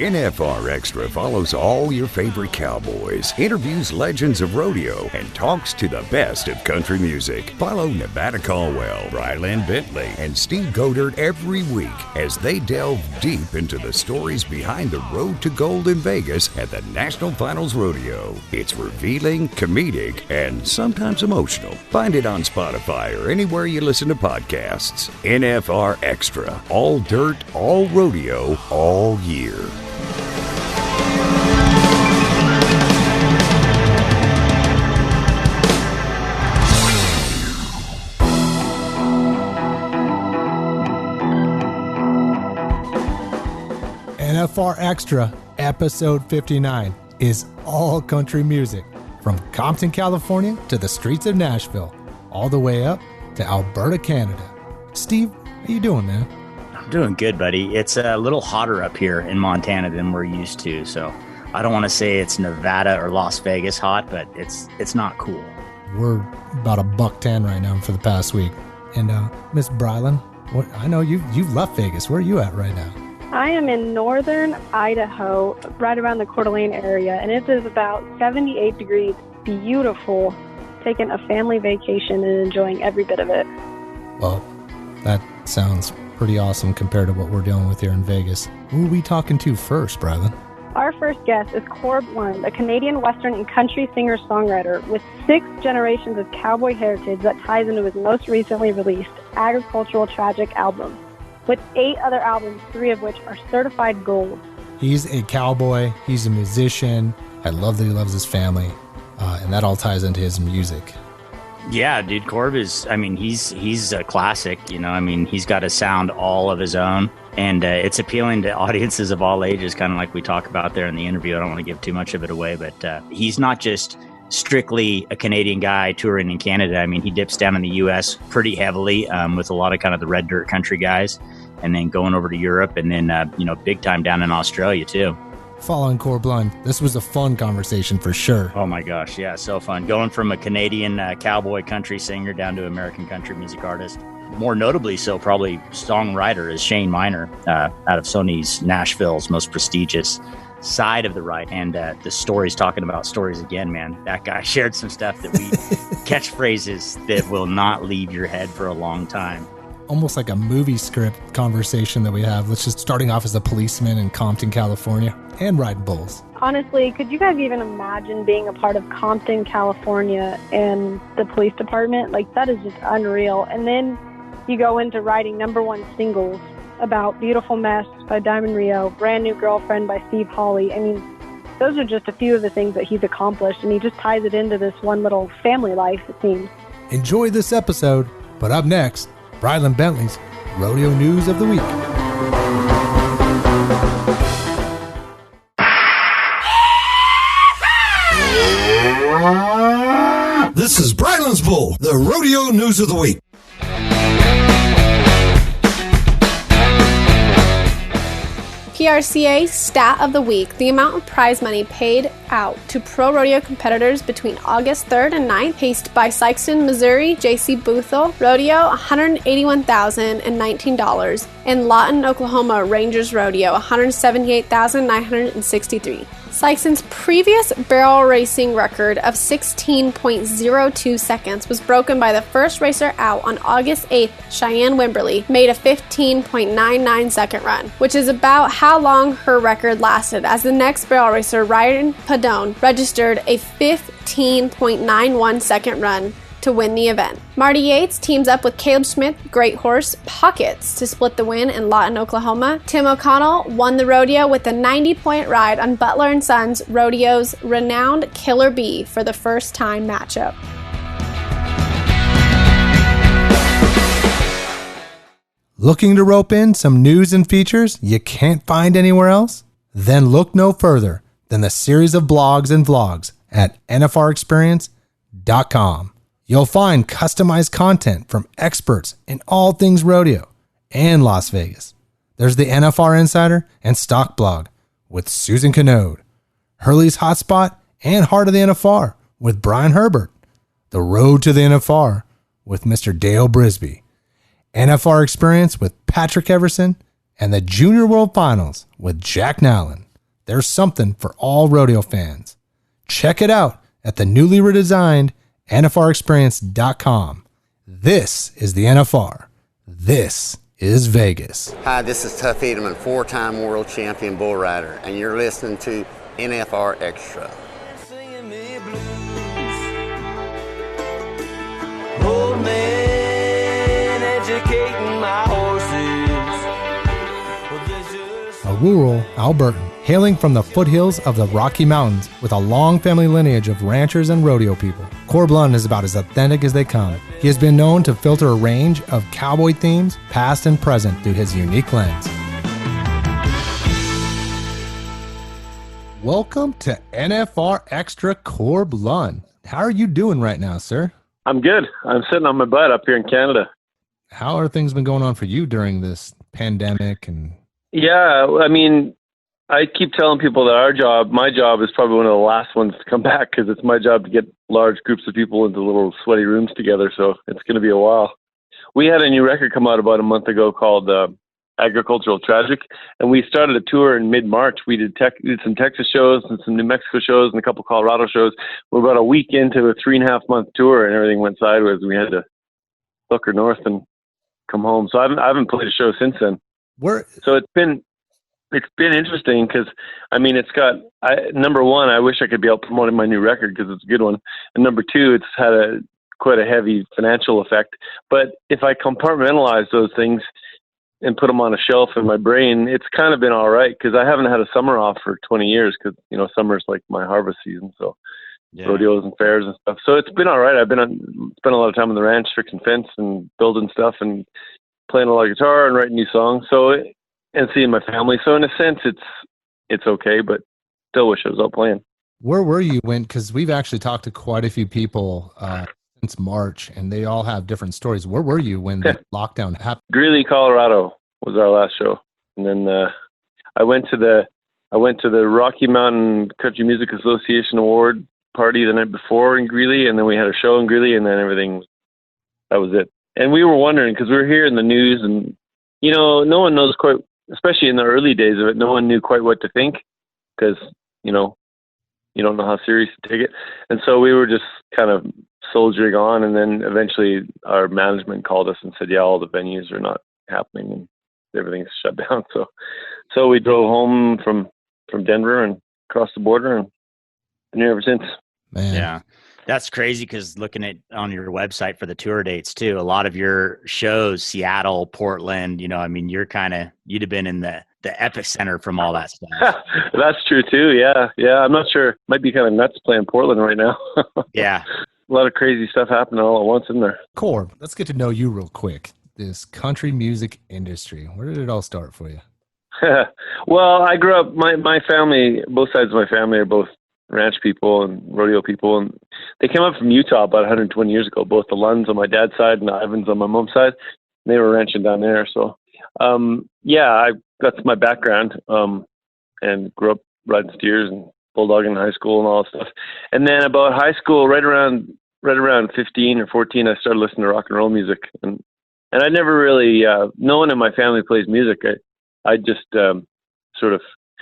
NFR Extra follows all your favorite cowboys, interviews legends of rodeo, and talks to the best of country music. Follow Nevada Caldwell, Ryland Bentley, and Steve Godert every week as they delve deep into the stories behind the road to gold in Vegas at the National Finals Rodeo. It's revealing, comedic, and sometimes emotional. Find it on Spotify or anywhere you listen to podcasts. NFR Extra. All dirt, all rodeo, all year. NFR Extra, episode 59, is all country music. From Compton, California to the streets of Nashville, all the way up to Alberta, Canada. Steve, how you doing, man? I'm doing good, buddy. It's a little hotter up here in Montana than we're used to, so I don't want to say it's Nevada or Las Vegas hot, but it's not cool. We're about $110 right now for the past week. And Miss Brylan, I know you've left Vegas. Where are you at right now? I am in northern Idaho, right around the Coeur d'Alene area, and it is about 78 degrees, beautiful, taking a family vacation and enjoying every bit of it. Well, that sounds pretty awesome compared to what we're dealing with here in Vegas. Who are we talking to first, Brylan? Our first guest is Corb Lund, a Canadian Western and country singer-songwriter with 6 generations of cowboy heritage that ties into his most recently released Agricultural Tragic album, with 8 other albums, 3 of which are certified gold. He's a cowboy. He's a musician. I love that he loves his family, and that all ties into his music. Yeah, dude, Corb is, he's a classic, he's got a sound all of his own, and it's appealing to audiences of all ages, kind of like we talk about there in the interview. I don't want to give too much of it away, but he's not just strictly a Canadian guy touring in Canada. He dips down in the U.S. pretty heavily with a lot of kind of the red dirt country guys, and then going over to Europe, and then, big time down in Australia, too. Following Corb Lund, this was a fun conversation for sure. Oh my gosh, yeah, so fun. Going from a Canadian cowboy country singer down to American country music artist. More notably so, probably songwriter is Shane Miner out of Sony's Nashville's most prestigious side of the right. And the stories, talking about stories again, man, that guy shared some stuff that we catchphrases that will not leave your head for a long time. Almost like a movie script conversation that we have. Let's just starting off as a policeman in Compton, California, and riding bulls. Honestly, could you guys even imagine being a part of Compton, California, and the police department? Like, that is just unreal. And then you go into writing #1 singles about Beautiful Mess by Diamond Rio, Brand New Girlfriend by Steve Hawley. Those are just a few of the things that he's accomplished, and he just ties it into this one little family life, it seems. Enjoy this episode, but up next, Ryland Bentley's Rodeo News of the Week. This is Bryland's Bull, the Rodeo News of the Week. PRCA Stat of the Week. The amount of prize money paid out to pro rodeo competitors between August 3rd and 9th, paced by Sikeston, Missouri, J.C. Boothel Rodeo, $181,019, and Lawton, Oklahoma Rangers Rodeo, $178,963. Sikeston's previous barrel racing record of 16.02 seconds was broken by the first racer out on August 8th. Cheyenne Wimberly made a 15.99 second run, which is about how long her record lasted, as the next barrel racer, Ryan Padone, registered a 15.91 second run to win the event. Marty Yates teams up with Caleb Smith, Great Horse Pockets, to split the win in Lawton, Oklahoma. Tim O'Connell won the rodeo with a 90-point ride on Butler & Sons Rodeo's renowned Killer Bee for the first time matchup. Looking to rope in some news and features you can't find anywhere else? Then look no further than the series of blogs and vlogs at nfrexperience.com. You'll find customized content from experts in all things rodeo and Las Vegas. There's the NFR Insider and Stock Blog with Susan Canode, Hurley's Hotspot and Heart of the NFR with Brian Herbert, The Road to the NFR with Mr. Dale Brisby, NFR Experience with Patrick Everson, and the Junior World Finals with Jack Nowlin. there's something for all rodeo fans. Check it out at the newly redesigned NFRexperience.com. This is the NFR. This is Vegas. Hi, this is Tuff Edelman, 4-time world champion bull rider, and you're listening to NFR Extra. Singing me blues. Old man educating my horses. Well, there's just A rural Albertan, hailing from the foothills of the Rocky Mountains with a long family lineage of ranchers and rodeo people. Corb Lund is about as authentic as they come. He has been known to filter a range of cowboy themes, past and present, through his unique lens. Welcome to NFR Extra, Corb Lund. How are you doing right now, sir? I'm good. I'm sitting on my butt up here in Canada. How are things been going on for you during this pandemic? And Yeah, I mean, I keep telling people that my job is probably one of the last ones to come back because it's my job to get large groups of people into little sweaty rooms together. So it's going to be a while. We had a new record come out about a month ago called Agricultural Tragic, and we started a tour in mid-March. We did some Texas shows and some New Mexico shows and a couple Colorado shows. We're about a week into a 3.5-month tour, and everything went sideways. We had to hook her north and come home. So I haven't played a show since then. So it's been interesting because, I mean, it's got, number one, I wish I could be out promoting my new record because it's a good one. And number two, it's had quite a heavy financial effect. But if I compartmentalize those things and put them on a shelf in my brain, it's kind of been all right because I haven't had a summer off for 20 years because, summer's like my harvest season. So rodeos and fairs and stuff. So it's been all right. I've spent a lot of time on the ranch fixing fence and building stuff and playing a lot of guitar and writing new songs. And seeing my family. So in a sense, it's okay, but still wish I was out playing. where were you when, because we've actually talked to quite a few people since March, and they all have different stories. Where were you when the lockdown happened? Greeley, Colorado was our last show. And then I went to the Rocky Mountain Country Music Association Award party the night before in Greeley, and then we had a show in Greeley, and then that was it. And we were wondering, because we were hearing the news, and no one knows quite, especially in the early days of it, no one knew quite what to think, because you don't know how serious to take it. And so we were just kind of soldiering on, and then eventually our management called us and said, yeah, all the venues are not happening and everything's shut down. So we drove home from Denver and across the border, and been here ever since. Man. Yeah. That's crazy, because looking at on your website for the tour dates too, a lot of your shows, Seattle, Portland, you'd have been in the epicenter from all that stuff. That's true too. Yeah. I'm not sure. Might be kind of nuts playing Portland right now. Yeah. A lot of crazy stuff happening all at once, isn't there? Corb, let's get to know you real quick. This country music industry, where did it all start for you? Well, I grew up, my family, both sides of my family are both ranch people and rodeo people, and they came up from Utah about 120 years ago, both the Lunds on my dad's side and the Ivans on my mom's side. And they were ranching down there. So, that's my background, and grew up riding steers and bulldogging in high school and all that stuff. And then about high school, right around 15 or 14, I started listening to rock and roll music. And I never really, no one in my family plays music. I just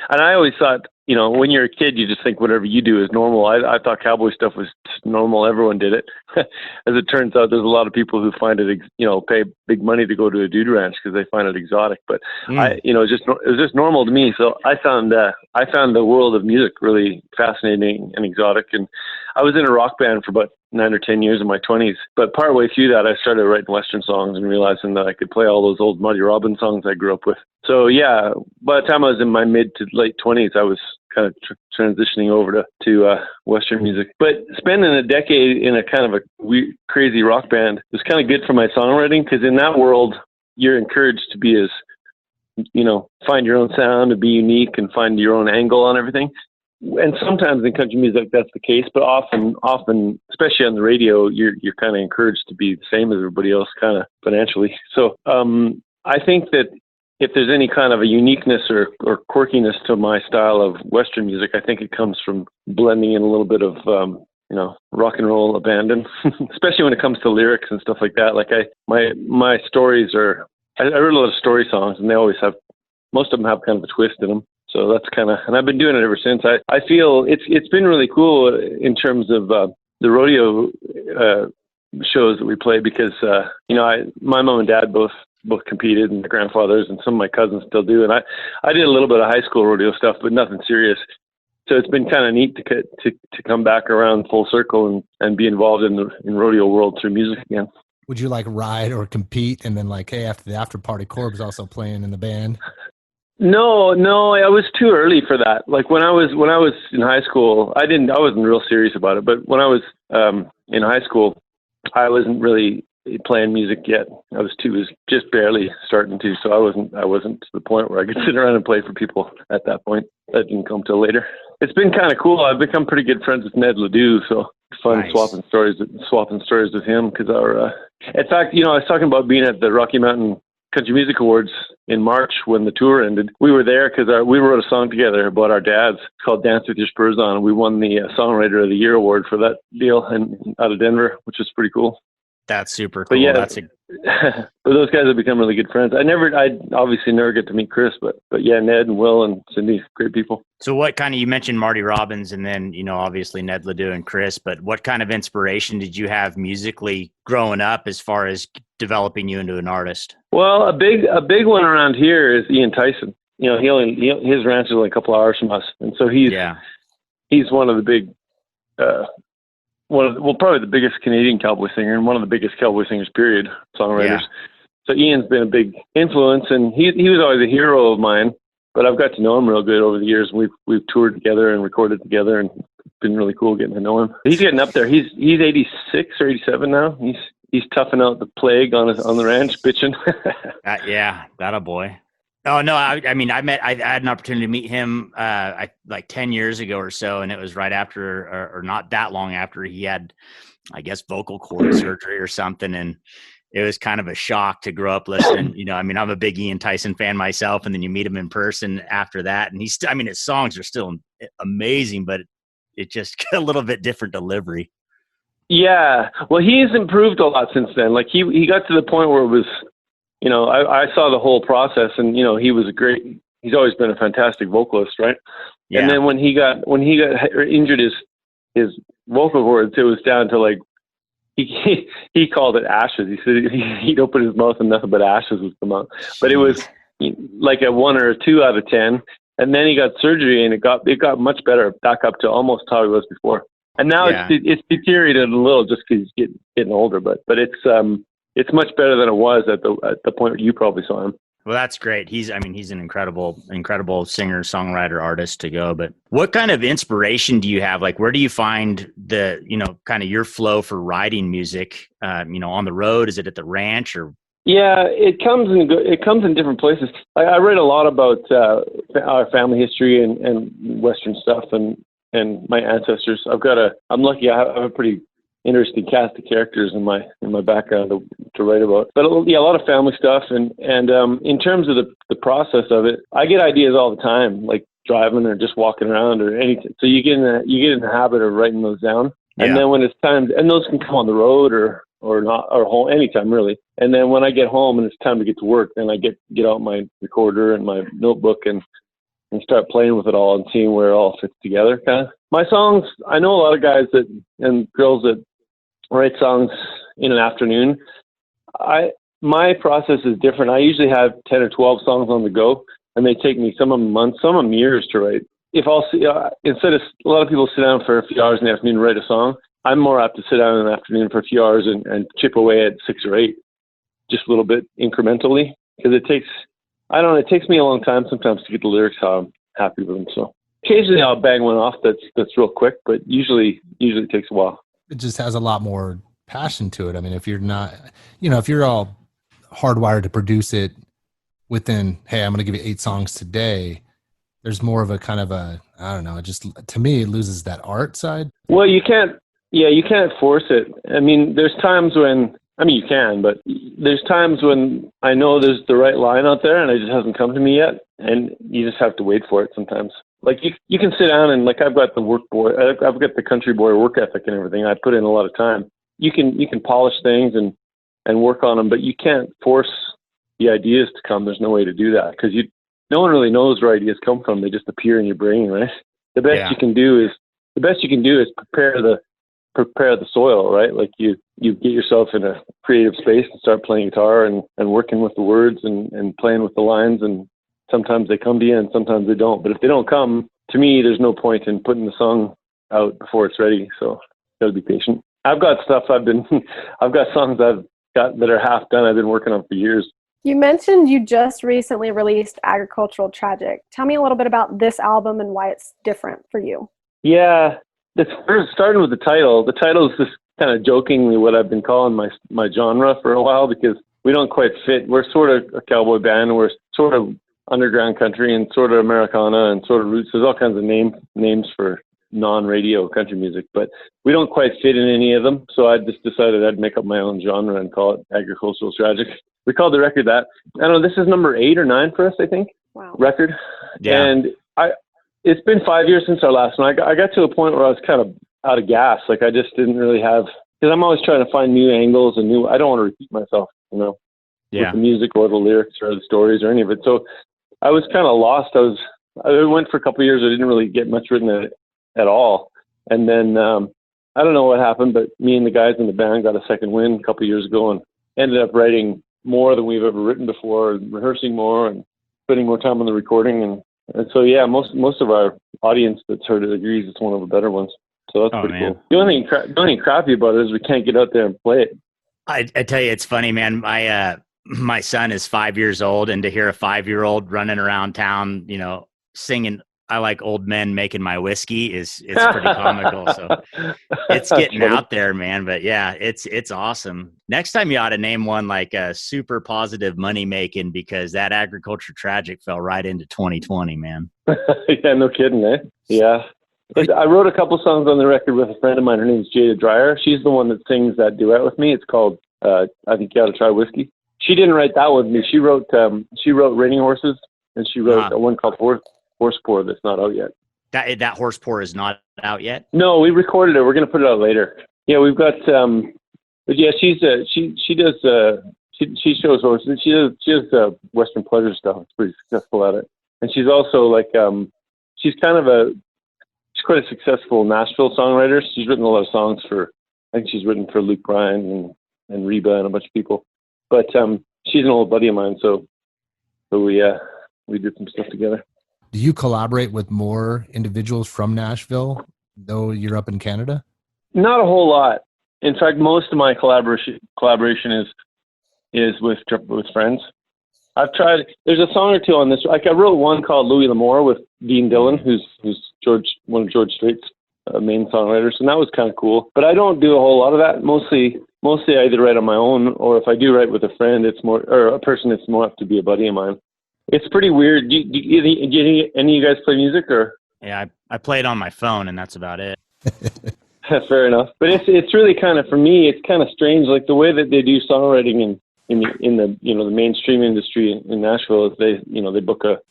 and I always thought, when you're a kid, you just think whatever you do is normal. I thought cowboy stuff was normal. Everyone did it. As it turns out, there's a lot of people who find it, pay big money to go to a dude ranch because they find it exotic. But it was just normal to me. So I found the world of music really fascinating and exotic. And I was in a rock band for about 9 or 10 years in my 20s. But partway through that, I started writing Western songs and realizing that I could play all those old Muddy Robin songs I grew up with. So yeah, by the time I was in my mid to late 20s, I was kind of transitioning over to Western music. But spending a decade in a kind of a weird, crazy rock band was kind of good for my songwriting, because in that world, you're encouraged to be find your own sound and be unique and find your own angle on everything. And sometimes in country music, that's the case, but often, especially on the radio, you're kind of encouraged to be the same as everybody else, kind of financially. So I think that if there's any kind of a uniqueness or quirkiness to my style of Western music, I think it comes from blending in a little bit of, rock and roll abandon, especially when it comes to lyrics and stuff like that. Like my stories I wrote a lot of story songs, and they always have, most of them have kind of a twist in them. So that's kind of, and I've been doing it ever since. I feel it's been really cool in terms of the rodeo shows that we play because my mom and dad both competed, and my grandfathers and some of my cousins still do. And I did a little bit of high school rodeo stuff, but nothing serious. So it's been kind of neat to come back around full circle and be involved in rodeo world through music again. Would you like ride or compete? And then like, hey, after the after party, Corb's also playing in the band. No, I was too early for that. Like when I was in high school, I wasn't real serious about it. But when I was in high school, I wasn't really playing music yet. I was just barely starting to. So I wasn't to the point where I could sit around and play for people at that point. That didn't come till later. It's been kind of cool. I've become pretty good friends with Ned Ledoux, so it's fun Nice. swapping stories with him. Because in fact, I was talking about being at the Rocky Mountain Country Music Awards in March when the tour ended. We were there because we wrote a song together about our dads called "Dance with Your Spurs On," and we won the Songwriter of the Year award for that deal out of Denver, which was pretty cool. That's super cool. But yeah, That's but those guys have become really good friends. I obviously never get to meet Chris, but yeah, Ned and Will and Cindy, great people. So what kind of, you mentioned Marty Robbins and then, obviously Ned Ledoux and Chris, but what kind of inspiration did you have musically growing up as far as developing you into an artist? Well, a big one around here is Ian Tyson. His ranch is only a couple hours from us. And so he's one of the big, probably the biggest Canadian cowboy singer and one of the biggest cowboy singers, period, songwriters. Yeah. So Ian's been a big influence, and he was always a hero of mine, but I've got to know him real good over the years. We've toured together and recorded together, and it's been really cool getting to know him. He's getting up there. He's 86 or 87 now. He's toughing out the plague on the ranch, bitching. Yeah, that a boy. Oh no, I had an opportunity to meet him like 10 years ago or so, and it was right after, or not that long after he had, I guess, vocal cord surgery or something, and it was kind of a shock to grow up listening. I'm a big Ian Tyson fan myself, and then you meet him in person after that, and his songs are still amazing, but it just a little bit different delivery. Yeah, well, he's improved a lot since then. Like he got to the point where it was. I saw the whole process, and he's always been a fantastic vocalist, right? Yeah. And then when he got injured his vocal cords, it was down to like, he called it ashes. He said he'd open his mouth and nothing but ashes would come out. But it was like a 1 or a 2 out of 10. And then he got surgery, and it got much better, back up to almost how he was before. And now it's deteriorated a little just because he's getting older, but it's much better than it was at the point where you probably saw him. Well, that's great. He's an incredible singer, songwriter, artist to go. But what kind of inspiration do you have? Like, where do you find the, kind of your flow for writing music? On the road? Is it at the ranch or? Yeah, it comes in different places. I read a lot about our family history and Western stuff and my ancestors. I'm lucky. I have a pretty interesting cast of characters in my background to write about. But yeah, a lot of family stuff, and in terms of the process of it, I get ideas all the time, like driving or just walking around or anything. So you get in the habit of writing those down, and then when it's time, and those can come on the road or not, or home, anytime really. And then when I get home and it's time to get to work, then I get out my recorder and my notebook and start playing with it all and seeing where it all fits together. Kind of my songs. I know a lot of guys and girls that write songs in an afternoon. My process is different. I usually have 10 or 12 songs on the go, and they take me some of them months, some of them years to write. Instead of a lot of people sit down for a few hours in the afternoon to write a song, I'm more apt to sit down in the afternoon for a few hours and chip away at 6 or 8, just a little bit incrementally, because it takes me a long time sometimes to get the lyrics how I'm happy with them. So occasionally I'll bang one off that's real quick, but usually it takes a while. It just has a lot more passion to it. I mean, if you're not, if you're all hardwired to produce it within, hey, I'm going to give you 8 songs today, there's more of a kind of I don't know, it just, to me, it loses that art side. Well, you can't force it. I mean, there's times when, you can, but there's times when I know there's the right line out there and it just hasn't come to me yet. And you just have to wait for it sometimes. Like you can sit down and, like, I've got the country boy work ethic and everything. I put in a lot of time. You can polish things and work on them, but you can't force the ideas to come. There's no way to do that because no one really knows where ideas come from. They just appear in your brain, right? The best you can do is prepare the soil, right? Like you get yourself in a creative space and start playing guitar and working with the words and playing with the lines, and sometimes they come to you and sometimes they don't. But if they don't come, to me, there's no point in putting the song out before it's ready. So gotta be patient. I've got songs I've got that are half done I've been working on for years. You mentioned you just recently released Agricultural Tragic. Tell me a little bit about this album and why it's different for you. Yeah, it's starting with the title. The title is just kind of jokingly what I've been calling my genre for a while, because we don't quite fit. We're sort of a cowboy band. We're sort of underground country and sort of Americana and sort of roots. There's all kinds of names for non-radio country music, but we don't quite fit in any of them. So I just decided I'd make up my own genre and call it Agricultural Tragic. We called the record that. I don't know, this is number 8 or 9 for us, I think. Wow. Record. Yeah. And it's been 5 years since our last one. I got to a point where I was kind of out of gas. Like I just didn't really have, because I'm always trying to find new angles and I don't want to repeat myself, with the music or the lyrics or the stories or any of it. So I was kind of lost. I went for a couple of years. I didn't really get much written at all. And then I don't know what happened, but me and the guys in the band got a second wind a couple of years ago and ended up writing more than we've ever written before, and rehearsing more and spending more time on the recording. And so, yeah, most of our audience that's heard it agrees it's one of the better ones. So that's pretty cool. The only thing crappy about it is we can't get out there and play it. I tell you, it's funny, man. My son is 5 years old, and to hear a 5-year-old running around town, singing "I like old men making my whiskey" it's pretty comical. So it's getting out there, man. But yeah, it's awesome. Next time you ought to name one like a super positive money making, because that Agriculture Tragic fell right into 2020, man. Yeah, no kidding, eh? Yeah. I wrote a couple songs on the record with a friend of mine. Her name's Jada Dreyer. She's the one that sings that duet with me. It's called I Think You Ought to Try Whiskey. She didn't write that with me. She wrote Raining Horses, and she wrote one called Horse Pour that's not out yet. That Horse Pour is not out yet? No, we recorded it. We're going to put it out later. Yeah, we've got but yeah, she shows horses. She does Western pleasure stuff. It's pretty successful at it. And she's also like she's quite a successful Nashville songwriter. She's written a lot of songs I think she's written for Luke Bryan and Reba and a bunch of people. But she's an old buddy of mine, so we did some stuff together. Do you collaborate with more individuals from Nashville, though you're up in Canada? Not a whole lot. In fact, most of my collaboration is with friends. I've tried. There's a song or two on this. Like I wrote one called Louis L'Amour with Dean Dillon, who's one of George Strait's main songwriters, and that was kind of cool. But I don't do a whole lot of that. Mostly I either write on my own, or if I do write with a friend, it's more, or a person, it's more have to be a buddy of mine. It's pretty weird. Do any of you guys play music, or? Yeah, I play it on my phone, and that's about it. Fair enough. But it's really kind of, for me, it's kind of strange. Like the way that they do songwriting in the the mainstream industry in Nashville is they book a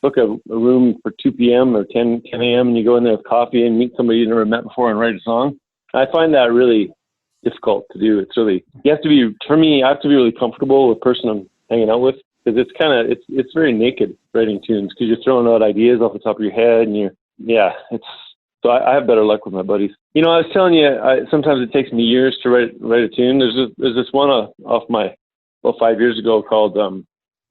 room for 2 p.m. or 10 a.m. and you go in there with coffee and meet somebody you never met before and write a song. I find that really difficult to do. It's really, I have to be really comfortable with the person I'm hanging out with, because it's very naked writing tunes, because you're throwing out ideas off the top of your head and so I have better luck with my buddies. I was telling you, sometimes it takes me years to write a tune. There's this one off my 5 years ago called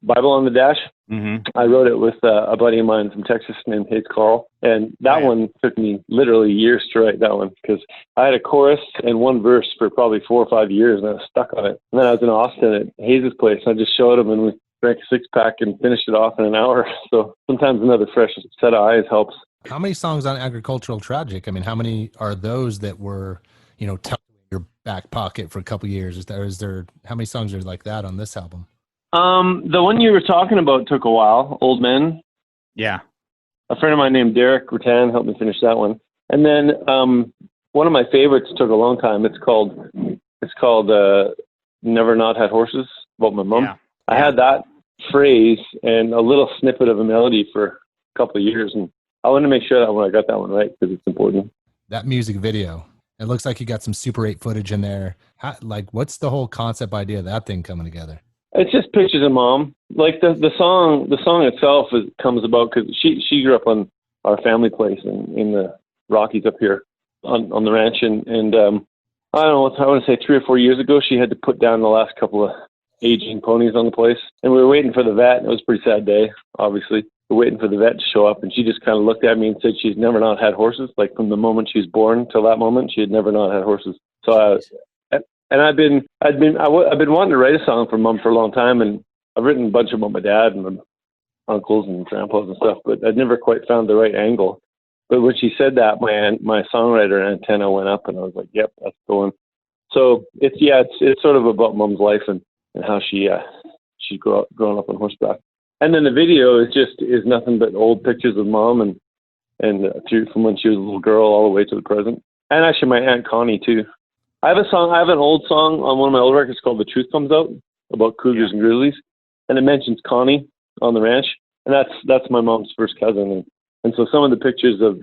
Bible on the Dash. Mm-hmm. I wrote it with a buddy of mine from Texas named Hayes Carl, and that one took me literally years to write that one, because I had a chorus and one verse for probably 4 or 5 years, and I was stuck on it. And then I was in Austin at Hayes' place, and I just showed him, and we drank a 6-pack and finished it off in an hour. So sometimes another fresh set of eyes helps. How many songs on Agricultural Tragic? I mean, how many are those that were, tucked in your back pocket for a couple of years? Is there how many songs are like that on this album? The one you were talking about took a while, Old Men. Yeah. A friend of mine named Derek Rattan helped me finish that one. And then one of my favorites took a long time. It's called Never Not Had Horses, about my mom. Yeah. I had that phrase and a little snippet of a melody for a couple of years, and I wanted to make sure that I got that one right, because it's important. That music video, it looks like you got some Super 8 footage in there. What's the whole concept idea of that thing coming together? It's just pictures of Mom. Like the song itself comes about because she grew up on our family place in the Rockies up here on the ranch, and I don't know, I want to say 3 or 4 years ago, she had to put down the last couple of aging ponies on the place, and we were waiting for the vet. And it was a pretty sad day, obviously. We're waiting for the vet to show up, and she just kind of looked at me and said she's never not had horses. Like from the moment she was born till that moment, she had never not had horses. So I've been wanting to write a song for Mom for a long time, and I've written a bunch about my dad and my uncles and grandpas and stuff, but I'd never quite found the right angle. But when she said that, my songwriter antenna went up, and I was like, "Yep, that's the one." So it's sort of about Mom's life and how she grown up on horseback. And then the video is nothing but old pictures of Mom and through from when she was a little girl all the way to the present. And actually, my Aunt Connie too. I have an old song on one of my old records called "The Truth Comes Out" about cougars and grizzlies, and it mentions Connie on the ranch, and that's my mom's first cousin. And so some of the pictures of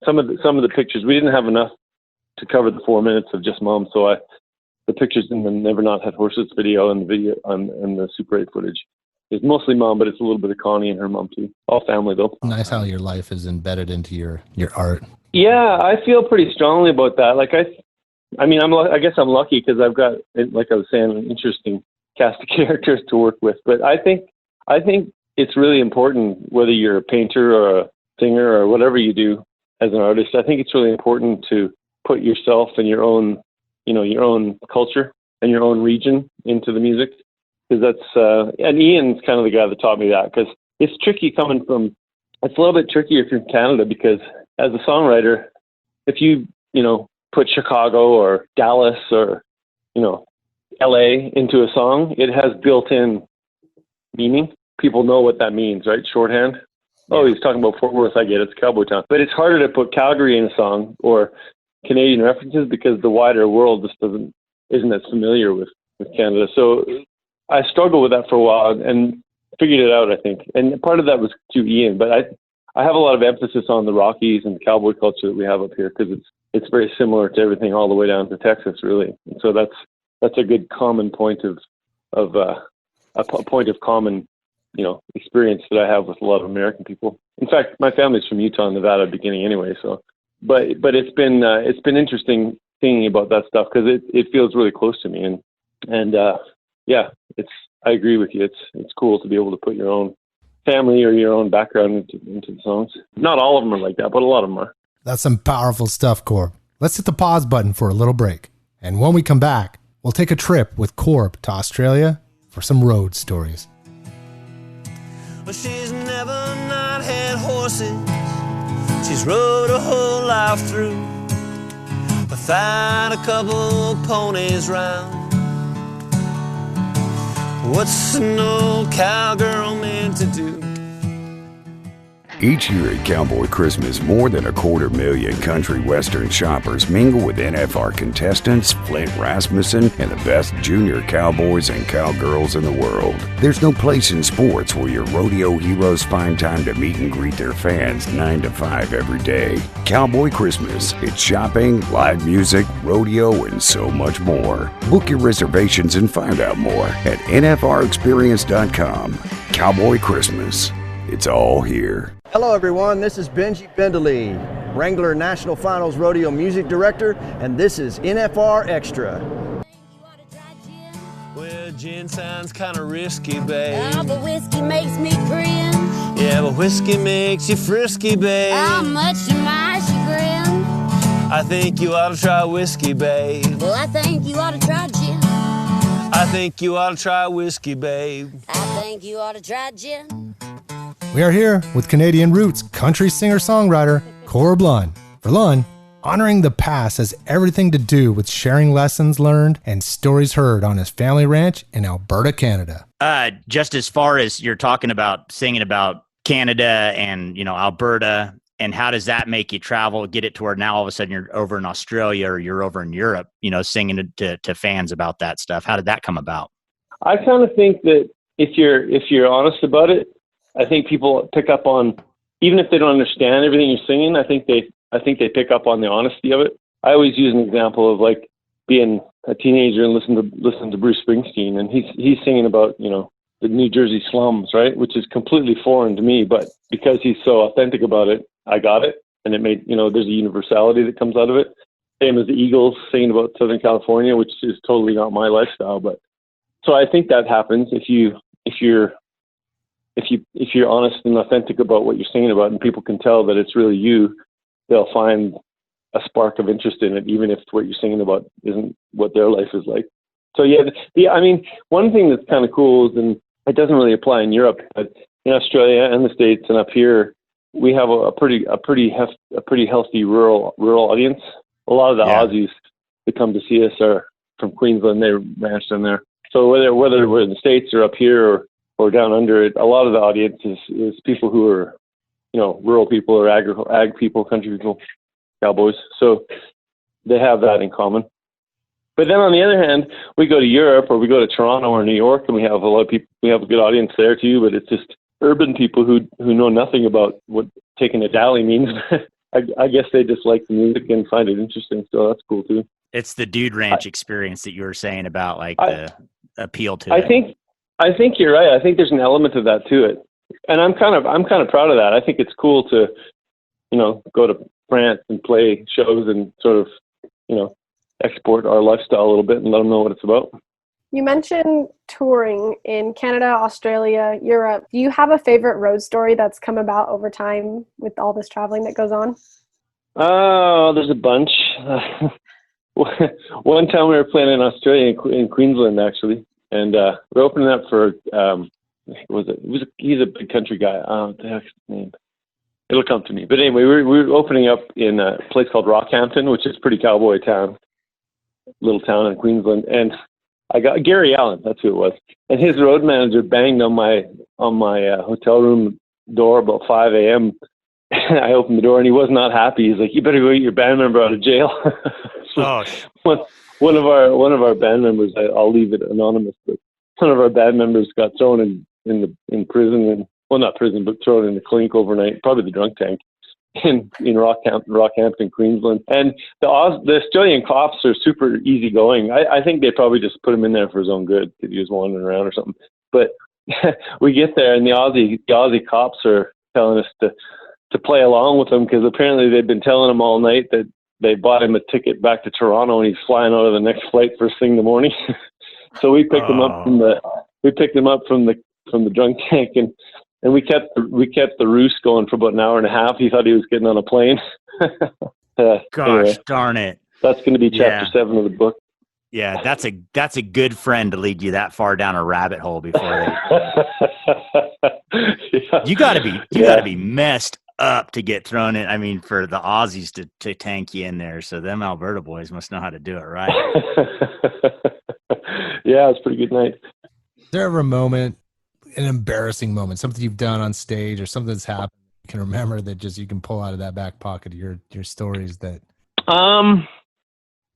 some of the pictures, we didn't have enough to cover the 4 minutes of just Mom, so the pictures in the Never Not Had Horses video and the video and the Super 8 footage is mostly Mom, but it's a little bit of Connie and her mom too. All family though. Nice how your life is embedded into your art. Yeah, I feel pretty strongly about that. Like I guess I'm lucky because I've got, like I was saying, an interesting cast of characters to work with. But I think it's really important, whether you're a painter or a singer or whatever you do as an artist. I think it's really important to put yourself and your own culture and your own region into the music, because that's and Ian's kind of the guy that taught me that, because it's tricky coming from. It's a little bit trickier if you're in Canada, because as a songwriter, if you put Chicago or Dallas or LA into a song, it has built-in meaning. People know what that means, right? Shorthand. Oh, he's talking about Fort Worth. I get it. It's cowboy town. But it's harder to put Calgary in a song or Canadian references because the wider world just isn't as familiar with Canada. So I struggled with that for a while and figured it out, I think. And part of that was to Ian, but I have a lot of emphasis on the Rockies and the cowboy culture that we have up here, because it's very similar to everything all the way down to Texas, really. And so that's a good common point of a point of common experience that I have with a lot of American people. In fact, my family's from Utah and Nevada beginning anyway. So, but it's been interesting thinking about that stuff, because it feels really close to me, and I agree with you. It's cool to be able to put your own family or your own background into the songs. Not all of them are like that, but a lot of them are. That's some powerful stuff, Corb. Let's hit the pause button for a little break. And when we come back, we'll take a trip with Corb to Australia for some road stories. Well, she's never not had horses. She's rode a whole life through without a couple of ponies round. What's an old cowgirl meant to do? Each year at Cowboy Christmas, more than 250,000 country western shoppers mingle with NFR contestants Flint Rasmussen and the best junior cowboys and cowgirls in the world. There's no place in sports where your rodeo heroes find time to meet and greet their fans 9 to 5 every day. Cowboy Christmas. It's shopping, live music, rodeo, and so much more. Book your reservations and find out more at nfrexperience.com. Cowboy Christmas. It's all here. Hello everyone, this is Benji Bendeley, Wrangler National Finals Rodeo Music Director, and this is NFR Extra. Well, gin sounds kind of risky, babe. Oh, but whiskey makes me cringe. Yeah, but whiskey makes you frisky, babe. How much to my chagrin? I think you ought to try whiskey, babe. Well, I think you ought to try gin. I think you ought to try whiskey, babe. I think you ought to try gin. We are here with Canadian roots country singer-songwriter Corb Lund. For Lund, honoring the past has everything to do with sharing lessons learned and stories heard on his family ranch in Alberta, Canada. Just as far as you're talking about singing about Canada and, Alberta, and how does that make you travel, get it to where now all of a sudden you're over in Australia or you're over in Europe, singing to fans about that stuff? How did that come about? I kind of think that if you're honest about it, I think people pick up on, even if they don't understand everything you're singing, I think they pick up on the honesty of it. I always use an example of like being a teenager and listen to Bruce Springsteen, and he's singing about, you know, the New Jersey slums, right? Which is completely foreign to me, but because he's so authentic about it, I got it. And it made, you know, there's a universality that comes out of it. Same as the Eagles singing about Southern California, which is totally not my lifestyle. But so I think that happens if you're honest and authentic about what you're singing about, and people can tell that it's really you, they'll find a spark of interest in it, even if what you're singing about isn't what their life is like. So I mean, one thing that's kind of cool is, and it doesn't really apply in Europe, but in Australia and the States and up here, we have a pretty healthy rural audience. A lot of the Aussies that come to see us are from Queensland. They're ranched in there. So whether we're in the States or up here or down under it, a lot of the audience is people who are, you know, rural people or ag people, country people, cowboys. So they have that in common. But then on the other hand, we go to Europe or we go to Toronto or New York, and we have a lot of people. We have a good audience there too. But it's just urban people who know nothing about what taking a dally means. I guess they just like the music and find it interesting. So that's cool too. It's the dude ranch experience that you were saying about, like the appeal to it. I think you're right. I think there's an element of that to it, and I'm kind of proud of that. I think it's cool to, you know, go to France and play shows and sort of, you know, export our lifestyle a little bit and let them know what it's about. You mentioned touring in Canada, Australia, Europe. Do you have a favorite road story that's come about over time with all this traveling that goes on? Oh, there's a bunch. One time we were playing in Australia, in Queensland actually, and we're opening up for he's a big country guy. What the heck's his name? It'll come to me. But anyway, we were opening up in a place called Rockhampton, which is a pretty cowboy town, little town in Queensland, and I got Gary Allen, that's who it was, and his road manager banged on my hotel room door about 5 a.m. I opened the door and he was not happy. He's like, "You better go get your band member out of jail." So one of our band members, I'll leave it anonymous, but one of our band members got thrown in prison, and well, not prison, but thrown in the clink overnight, probably the drunk tank, in Rockhampton, Queensland. And the Australian cops are super easygoing. I think they probably just put him in there for his own good because he was wandering around or something. But we get there, and the Aussie cops are telling us to play along with him, because apparently they'd been telling him all night that they bought him a ticket back to Toronto and he's flying out of the next flight first thing in the morning. So we picked him up from the drunk tank, and we kept the roost going for about an hour and a half. He thought he was getting on a plane. Gosh darn it. That's going to be chapter 7 of the book. Yeah, that's a good friend to lead you that far down a rabbit hole before you gotta be messed up to get thrown in. I mean, for the Aussies to tank you in there. So them Alberta boys must know how to do it right. Yeah, it's a pretty good night. Is there ever a moment, an embarrassing moment, something you've done on stage or something that's happened you can remember that just you can pull out of that back pocket of your stories that?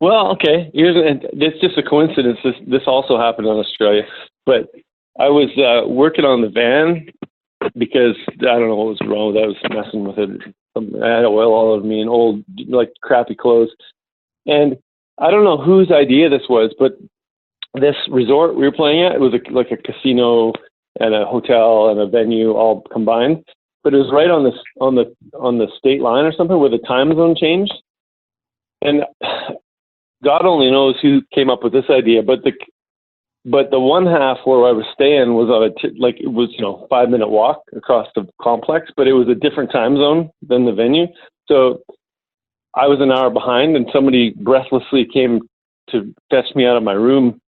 Well, okay. It's just a coincidence. This also happened in Australia, but I was working on the van because I don't know what was wrong with it. I was messing with it. I had oil all over me and old, like, crappy clothes. And I don't know whose idea this was, but this resort we were playing at, it was like a casino and a hotel and a venue all combined. But it was right on the state line or something where the time zone changed. And God only knows who came up with this idea, but the one half where I was staying was on it was 5-minute walk across the complex, but it was a different time zone than the venue. So I was an hour behind, and somebody breathlessly came to fetch me out of my room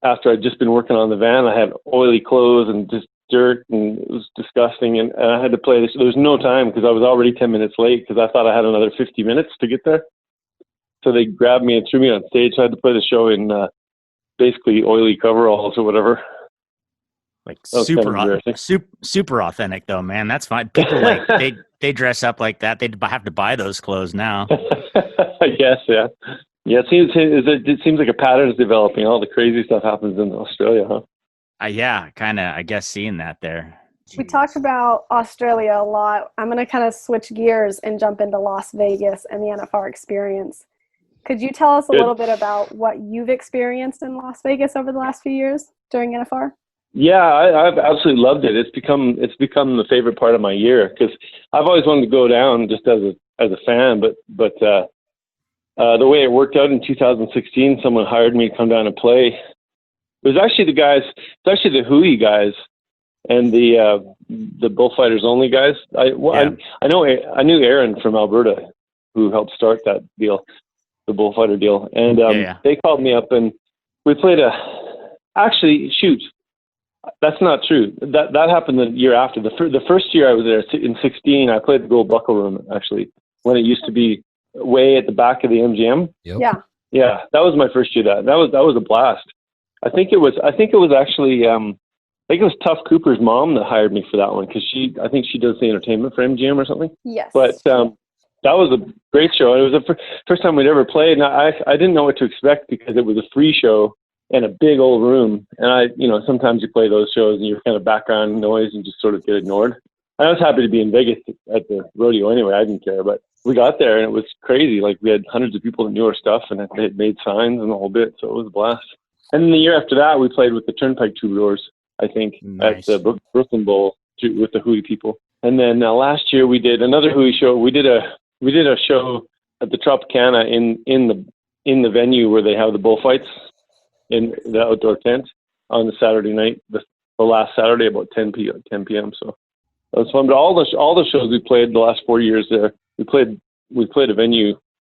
after I'd just been working on the van. I had oily clothes and just dirt, and it was disgusting. And I had to play this. There was no time because I was already 10 minutes late because I thought I had another 50 minutes to get there. So they grabbed me and threw me on stage. So I had to play the show in basically oily coveralls or whatever. Like super authentic though, man. That's fine. People they dress up like that. They have to buy those clothes now. I guess, yeah. Yeah, it seems like a pattern is developing. All the crazy stuff happens in Australia, huh? Yeah, kind of. I guess seeing that there. We talk about Australia a lot. I'm going to kind of switch gears and jump into Las Vegas and the NFR experience. Could you tell us a little bit about what you've experienced in Las Vegas over the last few years during NFR? Yeah, I've absolutely loved it. It's become the favorite part of my year because I've always wanted to go down just as a fan, but the way it worked out in 2016, someone hired me to come down and play. It was actually the Hui guys and the Bullfighters Only guys. I knew Aaron from Alberta, who helped start that deal, the Bullfighter deal, and they called me up and we played that's not true. That happened the year after. The first year I was there in 2016, I played the Gold Buckle Room actually, when it used to be way at the back of the MGM. Yep. Yeah, that was my first year. That was a blast. I think it was actually Tuff Cooper's mom that hired me for that one because I think she does the entertainment for MGM or something. Yes. But that was a great show. It was the first time we'd ever played, and I didn't know what to expect because it was a free show and a big old room. And sometimes you play those shows and you're kind of background noise and just sort of get ignored. And I was happy to be in Vegas at the rodeo anyway. I didn't care, but we got there and it was crazy. Like we had hundreds of people that knew our stuff and they had made signs and the whole bit. So it was a blast. And then the year after that, we played with the Turnpike Troubadours, I think, at the Brooklyn Bowl with the Hui people. And then last year we did another Hui show. We did a show at the Tropicana in the venue where they have the bullfights in the outdoor tent on the Saturday night, the last Saturday about 10 p.m. So that was fun. But all the shows we played the last 4 years there, we played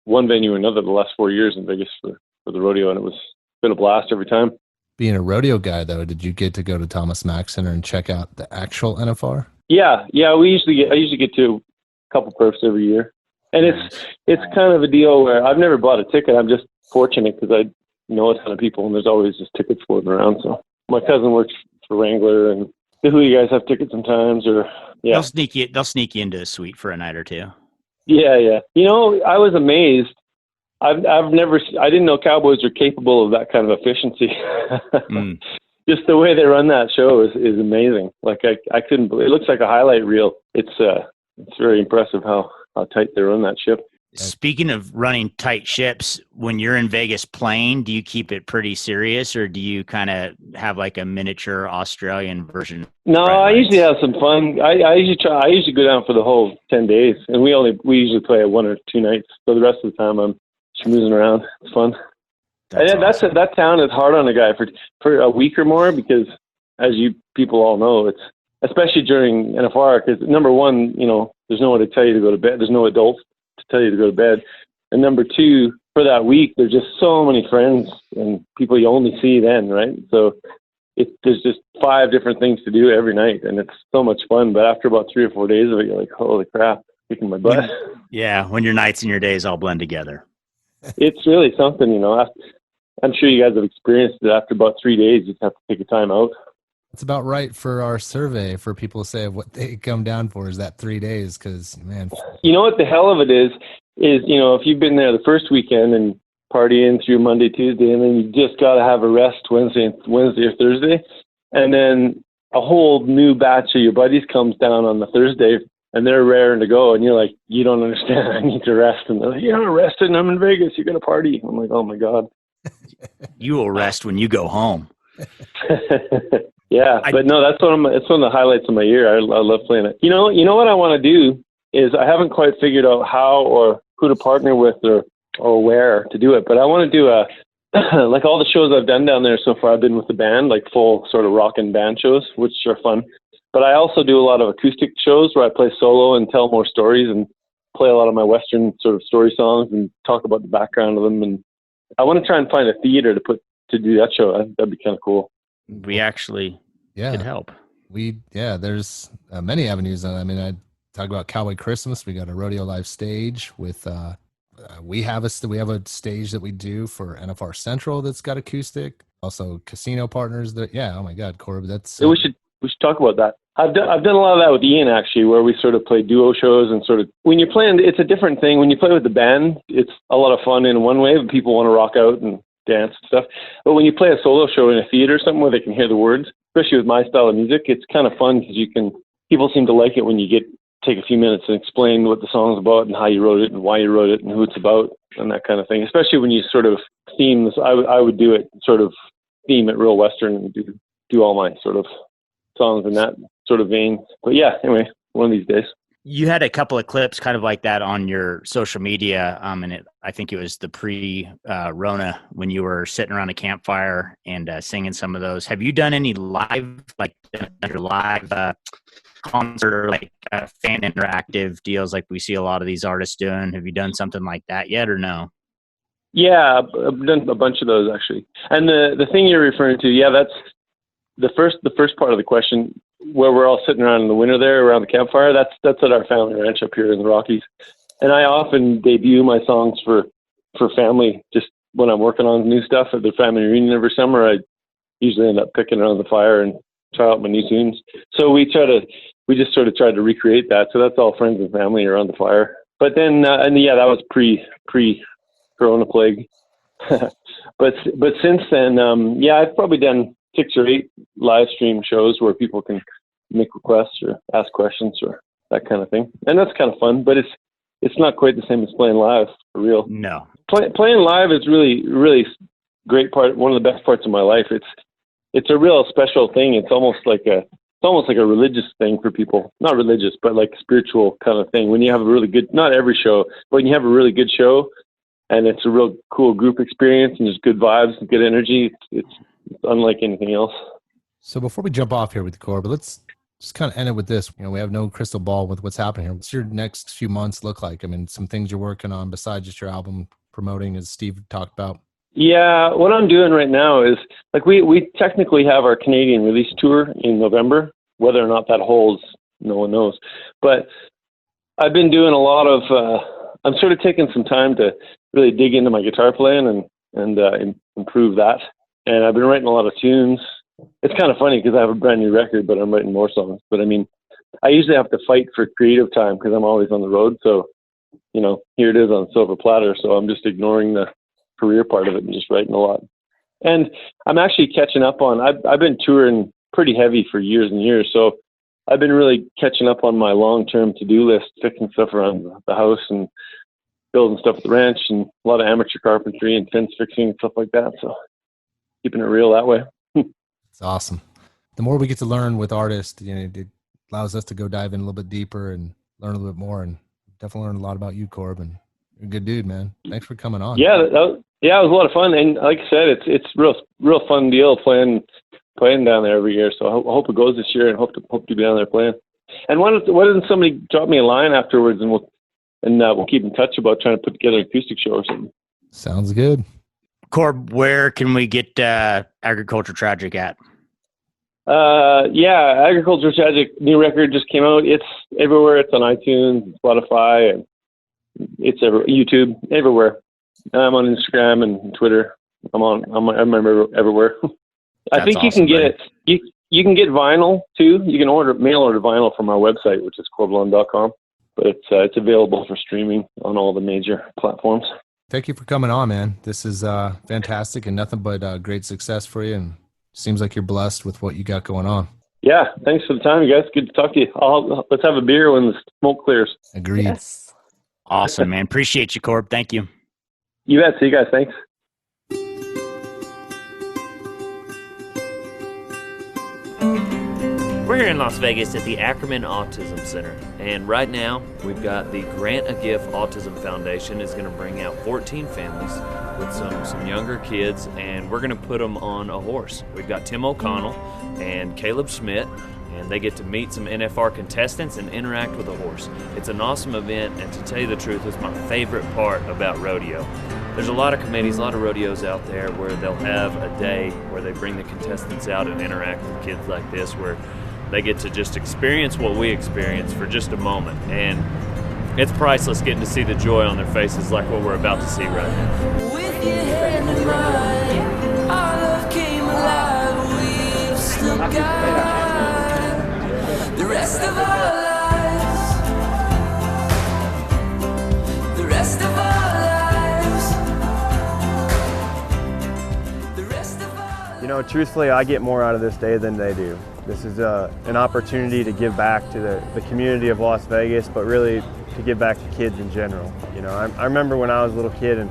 one venue or another the last 4 years in Vegas for the rodeo, and it's been a blast every time. Being a rodeo guy, though, did you get to go to Thomas Mack Center and check out the actual NFR? Yeah. I usually get to a couple perfs every year, and it's kind of a deal where I've never bought a ticket. I'm just fortunate because I know a ton of people, and there's always just tickets floating around. So my cousin works for Wrangler, and the Hui guys have tickets sometimes, or they'll sneak you into a suite for a night or two. Yeah. I was amazed. I didn't know Cowboys are capable of that kind of efficiency. Just the way they run that show is amazing. Like I couldn't believe it. Looks like a highlight reel. It's very impressive how tight they run that ship. Speaking of running tight ships, when you're in Vegas playing, do you keep it pretty serious, or do you kind of have like a miniature Australian version? No, I usually have some fun. I usually go down for the whole 10 days, and we usually play 1 or 2 nights. So the rest of the time I'm schmoozing around. It's fun. Awesome. That town is hard on a guy for a week or more because, as you people all know, it's especially during NFR because number one, there's no one to tell you to go to bed. There's no adults to tell you to go to bed. And number two, for that week, there's just so many friends and people you only see then, right? So there's just 5 different things to do every night, and it's so much fun. But after about 3 or 4 days of it, you're like, holy crap, kicking my butt. Yeah, when your nights and your days all blend together. It's really something, I'm sure you guys have experienced it. After about 3 days, you just have to take a time out. That's about right for our survey for people to say what they come down for is that 3 days. Because, man. You know what the hell of it is, if you've been there the first weekend and partying through Monday, Tuesday, and then you just got to have a rest Wednesday or Thursday. And then a whole new batch of your buddies comes down on the Thursday and they're raring to go. And you're like, you don't understand. I need to rest. And they're like, you're not rested. I'm in Vegas. You're going to party. I'm like, oh my God. You will rest when you go home. Yeah, but no, it's one of the highlights of my year. I love playing it. You know what I want to do is I haven't quite figured out how or who to partner with or where to do it. But I want to do like all the shows I've done down there so far. I've been with the band, like full sort of rock and band shows, which are fun. But I also do a lot of acoustic shows where I play solo and tell more stories and play a lot of my Western sort of story songs and talk about the background of them. And I want to try and find a theater to do that show. That'd be kind of cool. We actually could help. There's many avenues. I mean, I talk about Cowboy Christmas. We got a rodeo live stage with we have a stage that we do for NFR Central that's got acoustic. Also casino partners oh my God, Corb, that's we should talk about that. I've done a lot of that with Ian actually, where we sort of play duo shows and sort of when you're playing, it's a different thing. When you play with the band, it's a lot of fun in one way, but people want to rock out and dance and stuff. But when you play a solo show in a theater or something where they can hear the words, especially with my style of music, it's kind of fun because people seem to like it when you get take a few minutes and explain what the song's about and how you wrote it and why you wrote it and who it's about and that kind of thing. Especially when you sort of theme this, I would do it sort of theme it real Western and do all my sort of songs in that sort of vein. But yeah, anyway, one of these days. You had a couple of clips kind of like that on your social media, and I think it was the pre-Rona when you were sitting around a campfire and singing some of those. Have you done any live, like concert or like fan interactive deals like we see a lot of these artists doing? Have you done something like that yet or no? Yeah, I've done a bunch of those actually. And the thing you're referring to, yeah, that's the first part of the question, where we're all sitting around in the winter there around the campfire. That's at our family ranch up here in the Rockies. And I often debut my songs for family just when I'm working on new stuff at the family reunion every summer. I usually end up picking around the fire and try out my new tunes. So we just sort of tried to recreate that. So that's all friends and family around the fire. But then, and yeah, that was pre-Corona plague. but since then, yeah, I've probably done 6 or 8 live stream shows where people can make requests or ask questions or that kind of thing. And that's kind of fun, but it's not quite the same as playing live for real. No. Playing live is really, really great part. One of the best parts of my life. It's a real special thing. It's almost like a religious thing for people. Not religious, but like spiritual kind of thing. When you have a really good, not every show, but when you have a really good show and it's a real cool group experience and there's good vibes and good energy, it's unlike anything else. So before we jump off here with Corb, let's just kind of end it with this. We have no crystal ball with what's happening here. What's your next few months look like? I mean, some things you're working on besides just your album promoting, as Steve talked about. Yeah, what I'm doing right now is, like, we technically have our Canadian release tour in November. Whether or not that holds, no one knows. But I've been doing a lot of, I'm sort of taking some time to really dig into my guitar playing and improve that. And I've been writing a lot of tunes. It's kind of funny because I have a brand new record, but I'm writing more songs. But I mean, I usually have to fight for creative time because I'm always on the road. So, here it is on silver platter. So I'm just ignoring the career part of it and just writing a lot. And I'm actually catching up on, I've been touring pretty heavy for years and years. So I've been really catching up on my long-term to-do list, fixing stuff around the house and building stuff at the ranch and a lot of amateur carpentry and fence fixing and stuff like that. So keeping it real that way. It's awesome. The more we get to learn with artists, it allows us to go dive in a little bit deeper and learn a little bit more, and definitely learn a lot about you, Corb, and you're a good dude, man. Thanks for coming on. Yeah, it was a lot of fun. And like I said, it's real fun deal playing down there every year. So I hope it goes this year and hope to be down there playing. And why doesn't somebody drop me a line afterwards and we'll keep in touch about trying to put together an acoustic show or something. Sounds good. Corb, where can we get Agriculture Tragic at? Yeah, Agriculture Tragic new record just came out. It's everywhere. It's on iTunes, Spotify, and it's YouTube, everywhere. I'm on Instagram and Twitter. I'm everywhere. I think awesome, you can get it. You can get vinyl too. You can mail order vinyl from our website, which is corblund.com. But it's available for streaming on all the major platforms. Thank you for coming on, man. This is fantastic and nothing but great success for you. And seems like you're blessed with what you got going on. Yeah, thanks for the time, you guys. Good to talk to you. Let's have a beer when the smoke clears. Agreed. Yes. Awesome, man. Appreciate you, Corb. Thank you. You bet. See you guys. Thanks. We're here in Las Vegas at the Ackerman Autism Center, and right now we've got the Grant a Gift Autism Foundation is going to bring out 14 families with some younger kids, and we're going to put them on a horse. We've got Tim O'Connell and Caleb Schmidt, and they get to meet some NFR contestants and interact with a horse. It's an awesome event, and to tell you the truth, it's my favorite part about rodeo. There's a lot of committees, a lot of rodeos out there where they'll have a day where they bring the contestants out and interact with kids like this, where they get to just experience what we experience for just a moment. And it's priceless getting to see the joy on their faces like what we're about to see right now. With your hand in mine, our love came alive. We've still got the rest of our lives. The rest of our lives. The rest of our lives. Truthfully, I get more out of this day than they do. This is an opportunity to give back to the community of Las Vegas, but really to give back to kids in general. You know, I remember when I was a little kid and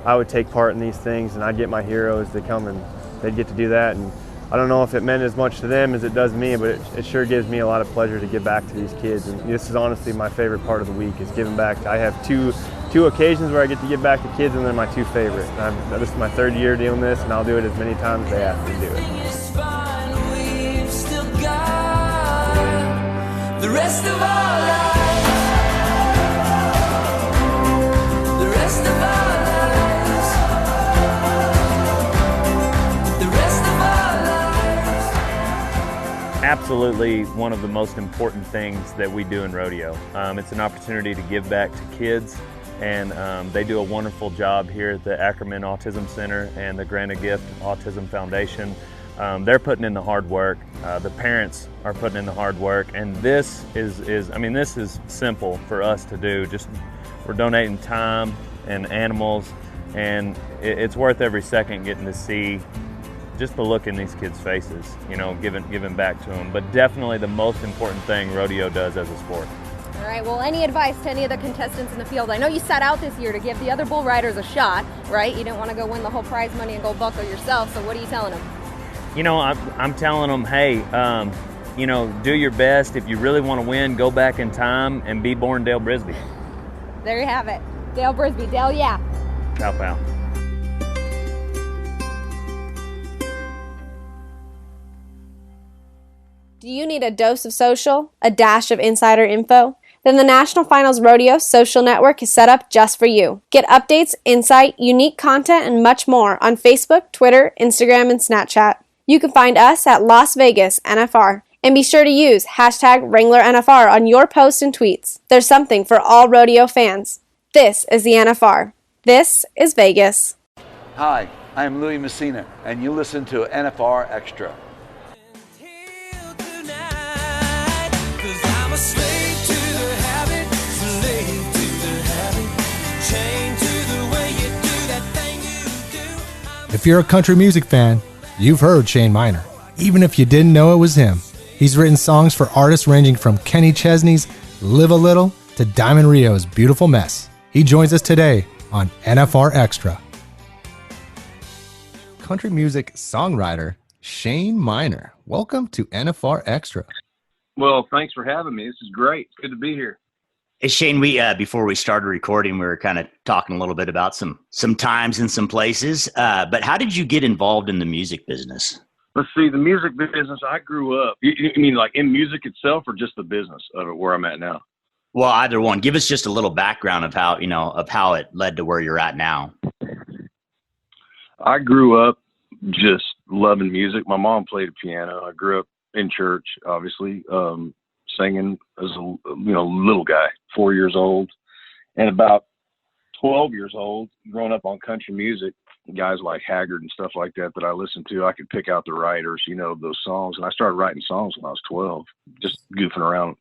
I would take part in these things, and I'd get my heroes to come and they'd get to do that. And I don't know if it meant as much to them as it does me, but it sure gives me a lot of pleasure to give back to these kids. And this is honestly my favorite part of the week, is giving back. I have two occasions where I get to give back to kids, and they're my two favorite. This is my third year doing this, and I'll do it as many times as they ask me to do it. The rest of our lives, the rest of our lives, the rest of our lives. Absolutely one of the most important things that we do in rodeo. It's an opportunity to give back to kids, and they do a wonderful job here at the Ackerman Autism Center and the Grant a Gift Autism Foundation. They're putting in the hard work. The parents are putting in the hard work, and this is simple for us to do. Just we're donating time and animals, and it's worth every second getting to see just the look in these kids' faces, you know, giving back to them. But definitely the most important thing rodeo does as a sport. All right, well, any advice to any of the contestants in the field? I know you sat out this year to give the other bull riders a shot, right? You didn't want to go win the whole prize money and go buckle yourself, so what are you telling them? You know, I'm telling them, hey, you know, do your best. If you really want to win, go back in time and be born Dale Brisby. There you have it. Dale Brisby. Dale, yeah. Pow, pow. Do you need a dose of social, a dash of insider info? Then the National Finals Rodeo Social Network is set up just for you. Get updates, insight, unique content, and much more on Facebook, Twitter, Instagram, and Snapchat. You can find us at Las Vegas NFR. And be sure to use hashtag WranglerNFR on your posts and tweets. There's something for all rodeo fans. This is the NFR. This is Vegas. Hi, I am Louis Messina, and you listen to NFR Extra. If you're a country music fan, you've heard Shane Miner, even if you didn't know it was him. He's written songs for artists ranging from Kenny Chesney's Live a Little to Diamond Rio's Beautiful Mess. He joins us today on NFR Extra. Country music songwriter Shane Miner, welcome to NFR Extra. Well, thanks for having me. This is great. It's good to be here. Hey, Shane, we before we started recording, we were kind of talking a little bit about some times and some places. But how did you get involved in the music business? Let's see, the music business, I grew up. You mean like in music itself or just the business of it, where I'm at now? Well, either one. Give us just a little background of how it led to where you're at now. I grew up just loving music. My mom played the piano. I grew up in church, obviously. Singing as a little guy, 4 years old, and about 12 years old, growing up on country music, guys like Haggard and stuff like that I listened to. I could pick out the writers, of those songs, and I started writing songs when I was 12, just goofing around,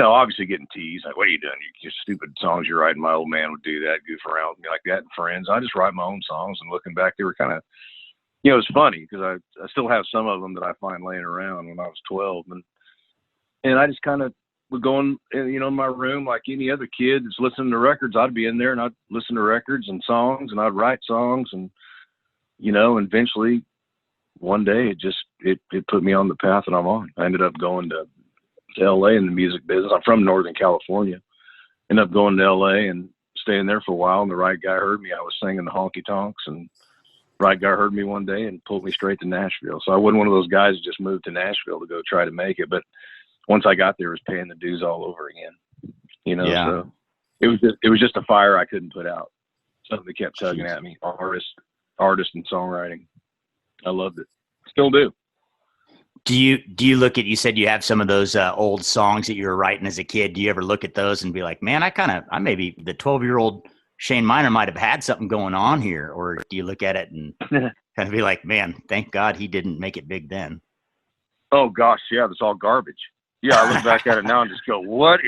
obviously getting teased, like, what are you doing? You stupid songs you're writing. My old man would do that, goof around with me like that, and friends. I just write my own songs, and looking back, they were kind of, it's funny because I still have some of them that I find laying around when I was 12, and I just kind of would go in my room like any other kid that's listening to records. I'd be in there and I'd listen to records and songs, and I'd write songs, and, and eventually one day it put me on the path that I'm on. I ended up going to LA in the music business. I'm from Northern California. Ended up going to LA and staying there for a while, and the right guy heard me. I was singing the honky tonks, and the right guy heard me one day and pulled me straight to Nashville. So I wasn't one of those guys who just moved to Nashville to go try to make it, but once I got there, it was paying the dues all over again, Yeah. So it was just a fire I couldn't put out. Something that kept tugging at me, artist and songwriting. I loved it. Still do. Do you look at, you said you have some of those old songs that you were writing as a kid. Do you ever look at those and be like, man, I maybe the 12-year-old Shane Miner might have had something going on here? Or do you look at it and kind of be like, man, thank God he didn't make it big then? Oh gosh. Yeah. That's all garbage. Yeah, I look back at it now and just go, what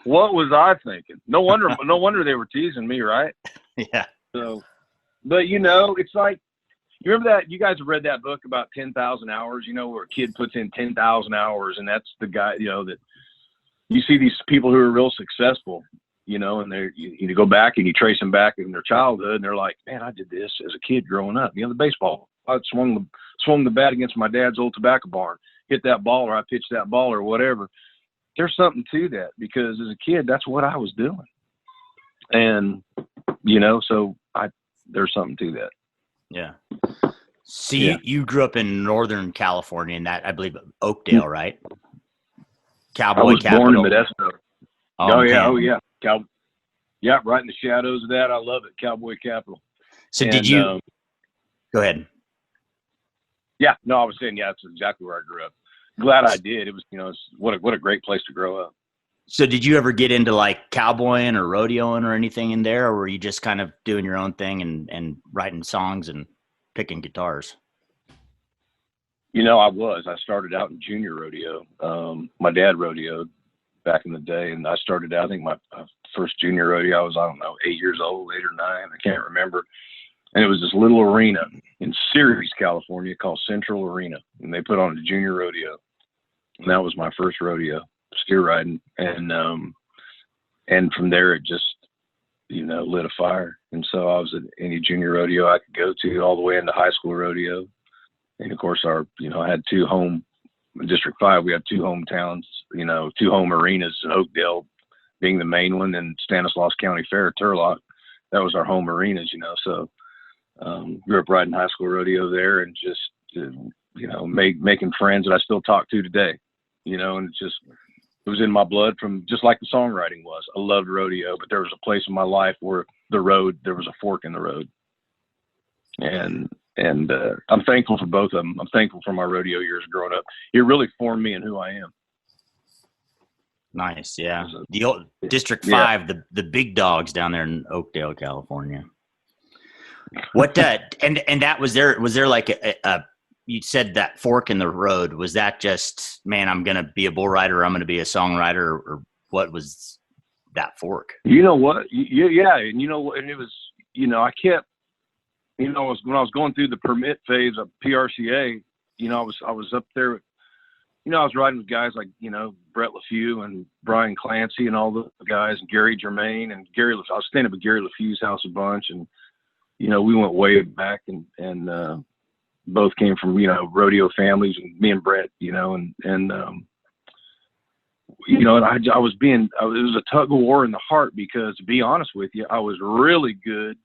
was I thinking? No wonder they were teasing me, right? Yeah. So, but it's like, You remember that? You guys have read that book about 10,000 hours, where a kid puts in 10,000 hours, and that's the guy, that you see these people who are real successful, and you go back and you trace them back in their childhood, and they're like, man, I did this as a kid growing up. The baseball, I swung the bat against my dad's old tobacco barn, hit that ball, or I pitched that ball, or whatever. There's something to that, because as a kid, that's what I was doing. And, so there's something to that. Yeah. So you grew up in Northern California, in that, I believe, Oakdale, right? Cowboy I was capital. born in Modesto. Oh yeah. Yeah, right in the shadows of that. I love it. Cowboy capital. So did you go ahead? Yeah, no, I was saying, that's exactly where I grew up. Glad I did. It was, what a great place to grow up. So did you ever get into like cowboying or rodeoing or anything in there, or were you just kind of doing your own thing and writing songs and picking guitars? I started out in junior rodeo. My dad rodeoed back in the day, and I started out, I think my first junior rodeo, I was, 8 years old, 8 or 9. I can't remember. And it was this little arena in Ceres, California, called Central Arena. And they put on a junior rodeo. And that was my first rodeo, steer riding. And from there, it just, lit a fire. And so I was at any junior rodeo I could go to, all the way into high school rodeo. And of course, I had two home, in District 5, we had two hometowns, two home arenas in Oakdale being the main one, and Stanislaus County Fair, Turlock. That was our home arenas, So grew up riding high school rodeo there, and just, making friends that I still talk to today, and it was in my blood from just like the songwriting was. I loved rodeo, but there was a place in my life where there was a fork in the road. And I'm thankful for both of them. I'm thankful for my rodeo years growing up. It really formed me and who I am. Nice. Yeah. The old District 5, the big dogs down there in Oakdale, California. What, and that was there like a you said that fork in the road, was that just, man, I'm going to be a bull rider, or I'm going to be a songwriter, or what was that fork? You know what? Yeah. And and it was, I kept, when I was going through the permit phase of PRCA, I was up there, I was riding with guys like, Brett LaFew and Brian Clancy and all the guys, and Gary Germain and I was staying up at Gary LaFew's house a bunch, and, we went way back, and both came from, rodeo families, and me and Brett, it was a tug of war in the heart, because to be honest with you, I was really good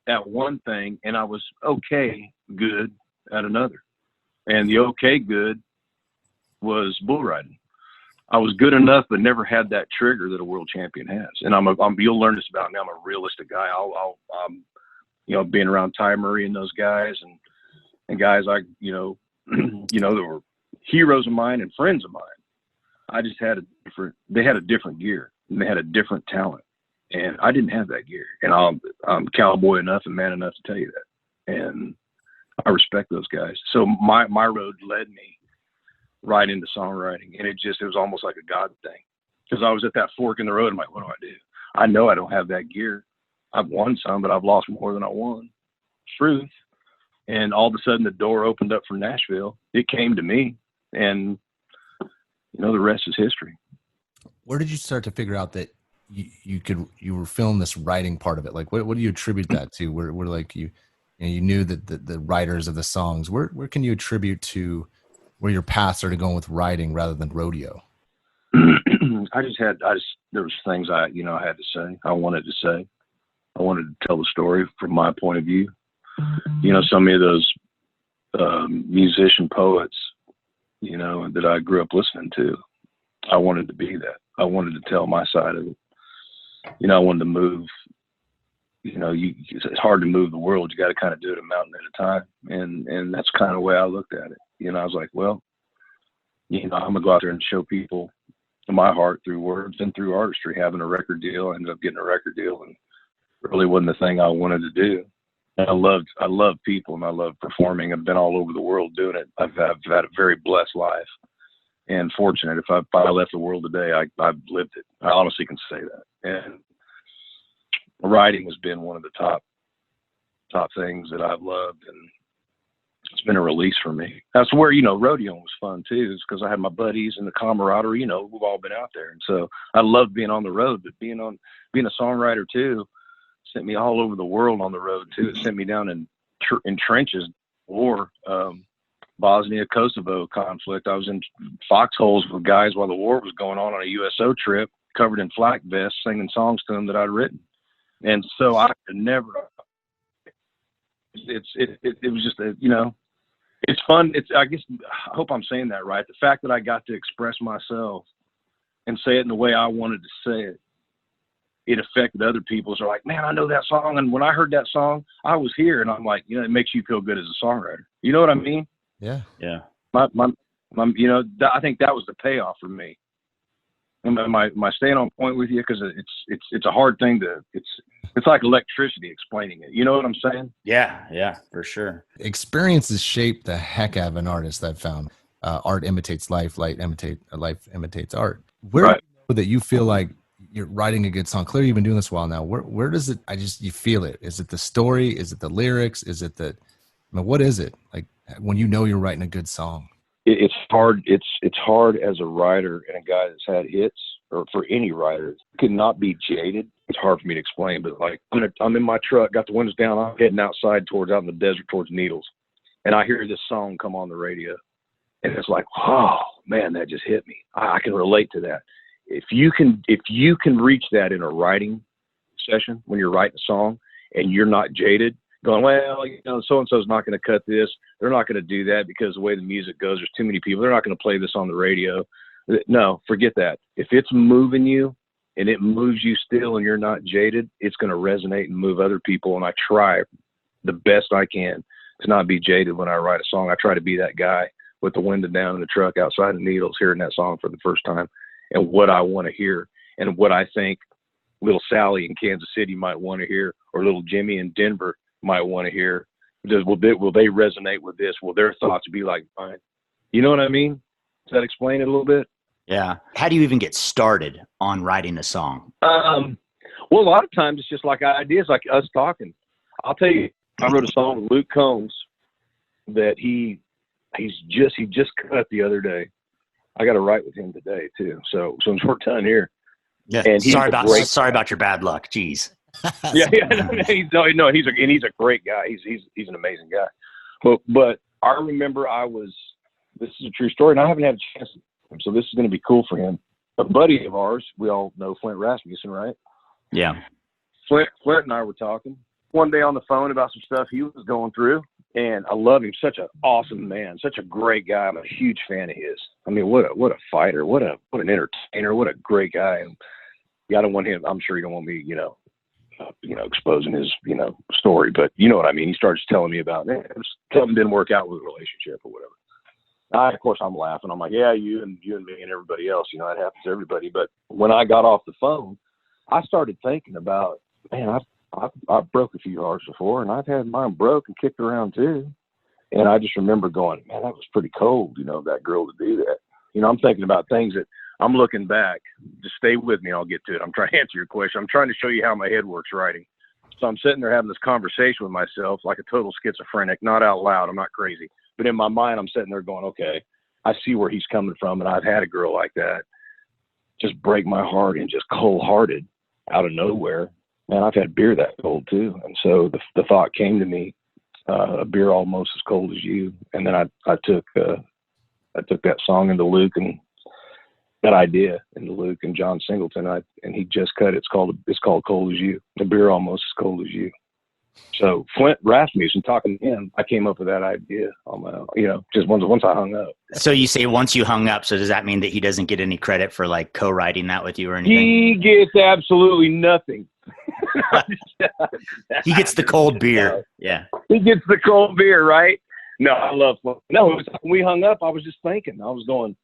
at one thing, and I was okay good at another. And the okay good was bull riding. I was good enough, but never had that trigger that a world champion has. And you'll learn this about me. I'm a realistic guy. Being around Ty Murray and those guys, and guys that were heroes of mine and friends of mine. I just they had a different gear, and they had a different talent. And I didn't have that gear, and I'm cowboy enough and man enough to tell you that. And I respect those guys. So my road led me right into songwriting, and it was almost like a God thing, because I was at that fork in the road. I'm like, what do I do? I know I don't have that gear. I've won some, but I've lost more than I won. Truth. And all of a sudden, the door opened up for Nashville. It came to me, and the rest is history. Where did you start to figure out that you were feeling this writing part of it? Like, what do you attribute that to? Where like you knew that the writers of the songs, where can you attribute to where your path started going with writing rather than rodeo? There was things I had to say. I wanted to say. I wanted to tell the story from my point of view. Some of those musician poets, that I grew up listening to, I wanted to be that. I wanted to tell my side of it. I wanted to move. It's hard to move the world. You got to kind of do it a mountain at a time, and that's kind of the way I looked at it. I was like, well, I'm gonna go out there and show people my heart through words and through artistry. Having a record deal, I ended up getting a record deal, and really wasn't the thing I wanted to do. And I love people, and I love performing. I've been all over the world doing it. I've had a very blessed life and fortunate. If I left the world today, I've lived it. I honestly can say that. And writing has been one of the top top things that I've loved, and it's been a release for me. That's where, you know, rodeoing was fun too, is because I had my buddies and the camaraderie, you know, we've all been out there. And so I loved being on the road, but being a songwriter too, sent me all over the world on the road too. It sent me down in trenches, war, Bosnia, Kosovo conflict. I was in foxholes with guys while the war was going on a USO trip, covered in flak vests, singing songs to them that I'd written. And so I could never, it was just a, you know, it's fun. I guess, I hope I'm saying that right. The fact that I got to express myself and say it in the way I wanted to say it, it affected other people. So like, man, I know that song. And when I heard that song, I was here, and I'm like, you know, it makes you feel good as a songwriter. You know what I mean? Yeah. Yeah. My you know, I think that was the payoff for me. Am I staying on point with you? Because it's a hard thing to, it's like electricity explaining it. You know what I'm saying? Yeah, for sure. Experiences shape the heck out of an artist, I've found. Art imitates life, life imitates art. Where do you know that you feel like you're writing a good song? Clearly you've been doing this a while now. Where does it, you feel it? Is it the story? Is it the lyrics? Is it what is it? Like when you know you're writing a good song? It's hard. It's hard as a writer and a guy that's had hits, or for any writer, could not be jaded. It's hard for me to explain, but like I'm in my truck, got the windows down, I'm heading outside out in the desert towards Needles, and I hear this song come on the radio, and it's like, oh man, that just hit me. I can relate to that. If you can reach that in a writing session when you're writing a song and you're not jaded, going, well, you know, so-and-so's not going to cut this. They're not going to do that because the way the music goes, there's too many people. They're not going to play this on the radio. No, forget that. If it's moving you and it moves you still and you're not jaded, it's going to resonate and move other people. And I try the best I can to not be jaded when I write a song. I try to be that guy with the window down in the truck outside of Needles, hearing that song for the first time and what I want to hear and what I think little Sally in Kansas City might want to hear, or little Jimmy in Denver might want to hear. Will they resonate with this? Will their thoughts be like mine? You know what I mean? Does that explain it a little bit? Yeah. How do you even get started on writing a song? Well, a lot of times it's just like ideas, like us talking. I'll tell you, I wrote a song with Luke Combs that he just cut the other day. I got to write with him today too. So we're done here. Yeah. And sorry about your bad luck. Jeez. yeah. He's a great guy. He's an amazing guy. But I remember this is a true story, and I haven't had a chance. So this is going to be cool for him. A buddy of ours, we all know Flint Rasmussen, right? Yeah. Flint and I were talking one day on the phone about some stuff he was going through, and I love him. Such an awesome man, such a great guy. I'm a huge fan of his. I mean, what a fighter, what an entertainer, what a great guy. And I don't want him. I'm sure you don't want me, exposing his, story, but you know what I mean. He starts telling me about, man, something didn't work out with the relationship or whatever. Of course, I'm laughing. I'm like, yeah, you and me and everybody else, it happens to everybody. But when I got off the phone, I started thinking about, man, I've broke a few hearts before, and I've had mine broke and kicked around too. And I just remember going, man, that was pretty cold, that girl to do that. I'm thinking about things that I'm looking back. Just stay with me. I'll get to it. I'm trying to answer your question. I'm trying to show you how my head works writing. So I'm sitting there having this conversation with myself like a total schizophrenic, not out loud. I'm not crazy. But in my mind, I'm sitting there going, okay, I see where he's coming from. And I've had a girl like that just break my heart and just cold-hearted out of nowhere. Man, I've had beer that cold too. And so the thought came to me, a beer almost as cold as you. And then I took that song into Luke, and that idea into Luke and John Singleton. And he just cut it. It's called Cold as You. The beer almost as cold as you. So Flint Rasmussen, talking to him, I came up with that idea on my, just once I hung up. So you say once you hung up, so does that mean that he doesn't get any credit for like co-writing that with you or anything? He gets absolutely nothing. He gets the cold beer. Yeah. He gets the cold beer, right? No, I love Flint. No, when we hung up, I was just thinking, I was going,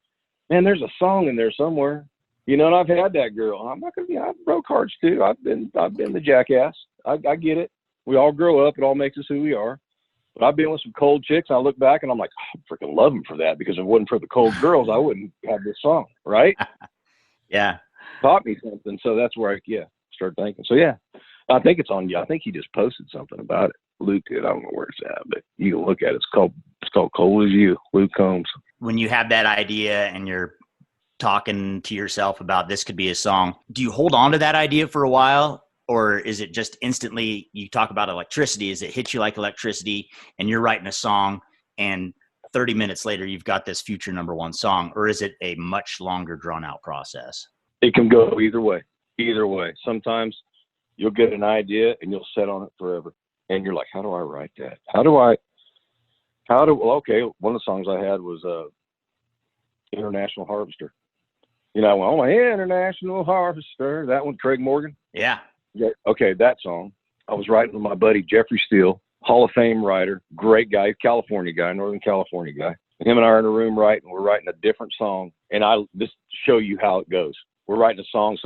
man, there's a song in there somewhere. And I've had that girl. I'm not going to be, I've broke hearts too. I've been the jackass. I get it. We all grow up. It all makes us who we are. But I've been with some cold chicks. I look back and I'm like, I freaking love them for that, because if it wasn't for the cold girls, I wouldn't have this song, right? Yeah. Taught me something. So that's where I started thinking. So yeah, I think it's on you. I think he just posted something about it. Luke did. I don't know where it's at, but you can look at it. It's called Cold as You, Luke Combs. When you have that idea and you're talking to yourself about this could be a song, do you hold on to that idea for a while? Or is it just instantly, you talk about electricity, is it hits you like electricity and you're writing a song and 30 minutes later you've got this future #1 song? Or is it a much longer drawn out process? It can go either way. Sometimes you'll get an idea and you'll sit on it forever. And you're like, how do I write that? Okay, one of the songs I had was International Harvester. You know, I went, oh, my International Harvester. That one, Craig Morgan. Yeah. Okay, that song. I was writing with my buddy Jeffrey Steele, Hall of Fame writer, great guy, California guy, Northern California guy. Him and I are in a room writing. We're writing a different song. And I just show you how it goes. We're writing a song.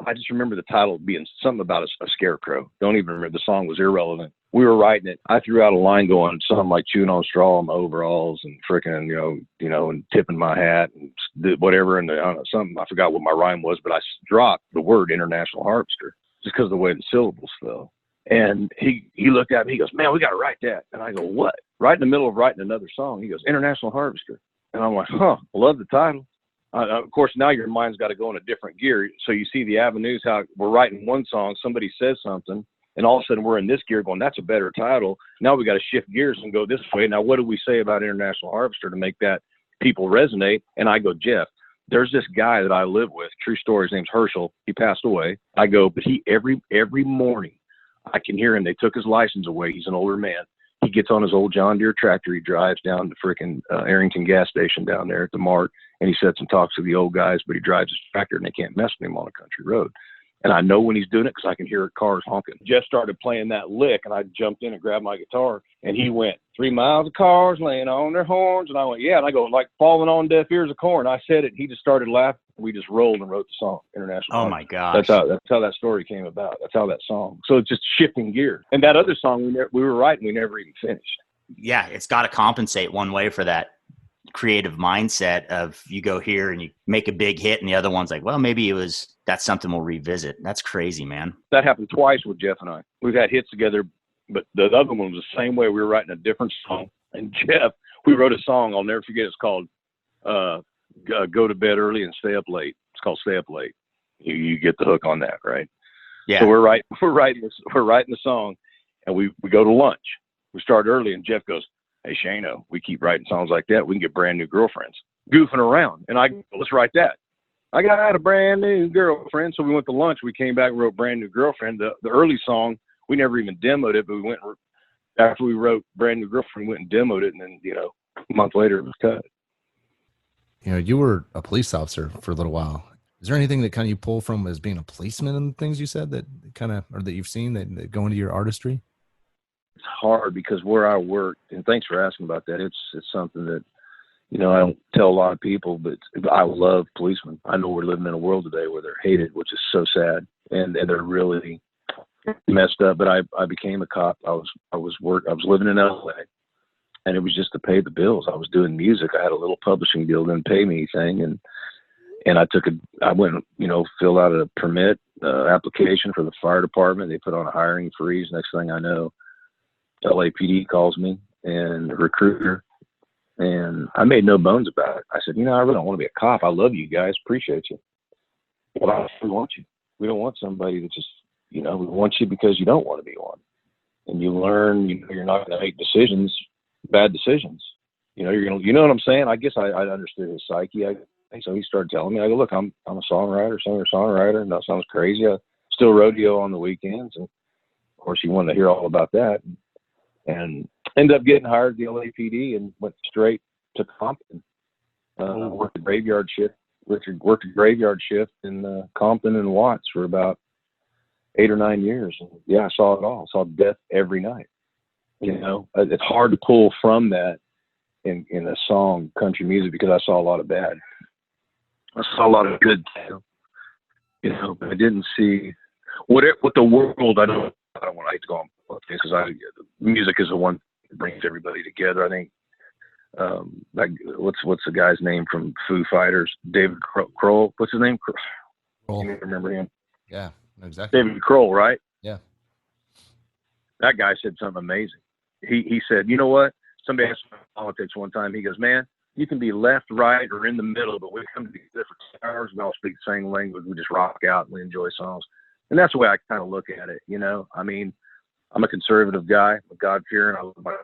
I just remember the title being something about a scarecrow. Don't even remember. The song was irrelevant. We were writing it. I threw out a line going something like chewing on straw in my overalls and freaking, you know, and tipping my hat and whatever. And I don't know, something, I forgot what my rhyme was, but I dropped the word International Harvester just because of the way the syllables fell. And he looked at me, he goes, man, we got to write that. And I go, what? Right in the middle of writing another song, he goes, International Harvester. And I'm like, I love the title. Of course, now your mind's got to go in a different gear. So you see the avenues, how we're writing one song, somebody says something, and all of a sudden we're in this gear going, that's a better title. Now we got to shift gears and go this way. Now, what do we say about International Harvester to make that people resonate? And I go, Jeff, there's this guy that I live with, true story, his name's Herschel. He passed away. I go, but he, every morning I can hear him. They took his license away. He's an older man. He gets on his old John Deere tractor. He drives down to frickin' Arrington gas station down there at the Mart, and he sits and talks to the old guys, but he drives his tractor and they can't mess with him on a country road. And I know when he's doing it because I can hear cars honking. Jeff started playing that lick, and I jumped in and grabbed my guitar, and he went, 3 miles of cars laying on their horns. And I went, yeah. And I go, like falling on deaf ears of corn. I said it. He just started laughing. We just rolled and wrote the song, International. Oh, my gosh. That's how that story came about. That's how that song. So it's just shifting gears. And that other song we were writing, we never even finished. Yeah, it's got to compensate one way for that creative mindset of you go here and you make a big hit and the other one's like, well, maybe that's something we'll revisit. That's crazy, man. That happened twice with Jeff and I. We've had hits together, but the other one was the same way. We were writing a different song, and Jeff, we wrote a song I'll never forget. It's called Go to Bed Early and Stay Up Late. It's called Stay Up Late. You get the hook on that, right? Yeah. So we're writing the song, and we go to lunch. We start early, and Jeff goes, hey, Shano, we keep writing songs like that. We can get brand new girlfriends. Goofing around. And I go, let's write that. I got a brand new girlfriend. So we went to lunch. We came back and wrote Brand New Girlfriend. The early song, we never even demoed it, but we went, after we wrote Brand New Girlfriend, we went and demoed it. And then, a month later it was cut. You were a police officer for a little while. Is there anything that kind of you pull from as being a policeman and things you said that kind of, or that you've seen that go into your artistry? It's hard because where I work, and thanks for asking about that. It's something that, I don't tell a lot of people, but I love policemen. I know we're living in a world today where they're hated, which is so sad, and they're really messed up. But I became a cop. I was living in LA, and it was just to pay the bills. I was doing music. I had a little publishing deal, didn't pay me anything, and I went, filled out a permit application for the fire department. They put on a hiring freeze. Next thing I know, LAPD calls me and a recruiter, and I made no bones about it. I said, I really don't want to be a cop. I love you guys, appreciate you. Well, we want you. We don't want somebody that just, we want you because you don't want to be one. And you learn, you're not going to make bad decisions. You're going to, you know what I'm saying? I guess I understood his psyche. So he started telling me, I go, look, I'm a songwriter, singer-songwriter, and that sounds crazy. I still rodeo on the weekends. And of course, he wanted to hear all about that. And ended up getting hired at the LAPD and went straight to Compton. Worked a graveyard shift. Worked a graveyard shift in Compton and Watts for about 8 or 9 years. And I saw it all. I saw death every night. It's hard to pull from that in a song, country music, because I saw a lot of bad. I saw a lot of good too. But I didn't see what the world. I don't want to go on because music is the one that brings everybody together. I think what's the guy's name from Foo Fighters? David Kroll. What's his name? Kroll. You remember him? Yeah, exactly. David Kroll, right? Yeah. That guy said something amazing. He said, you know what? Somebody asked me about politics one time. He goes, man, you can be left, right, or in the middle, but we come to different hours. We all speak the same language. We just rock out and we enjoy songs. And that's the way I kind of look at it. You know, I mean, I'm a conservative guy, I'm God-fearing. I love my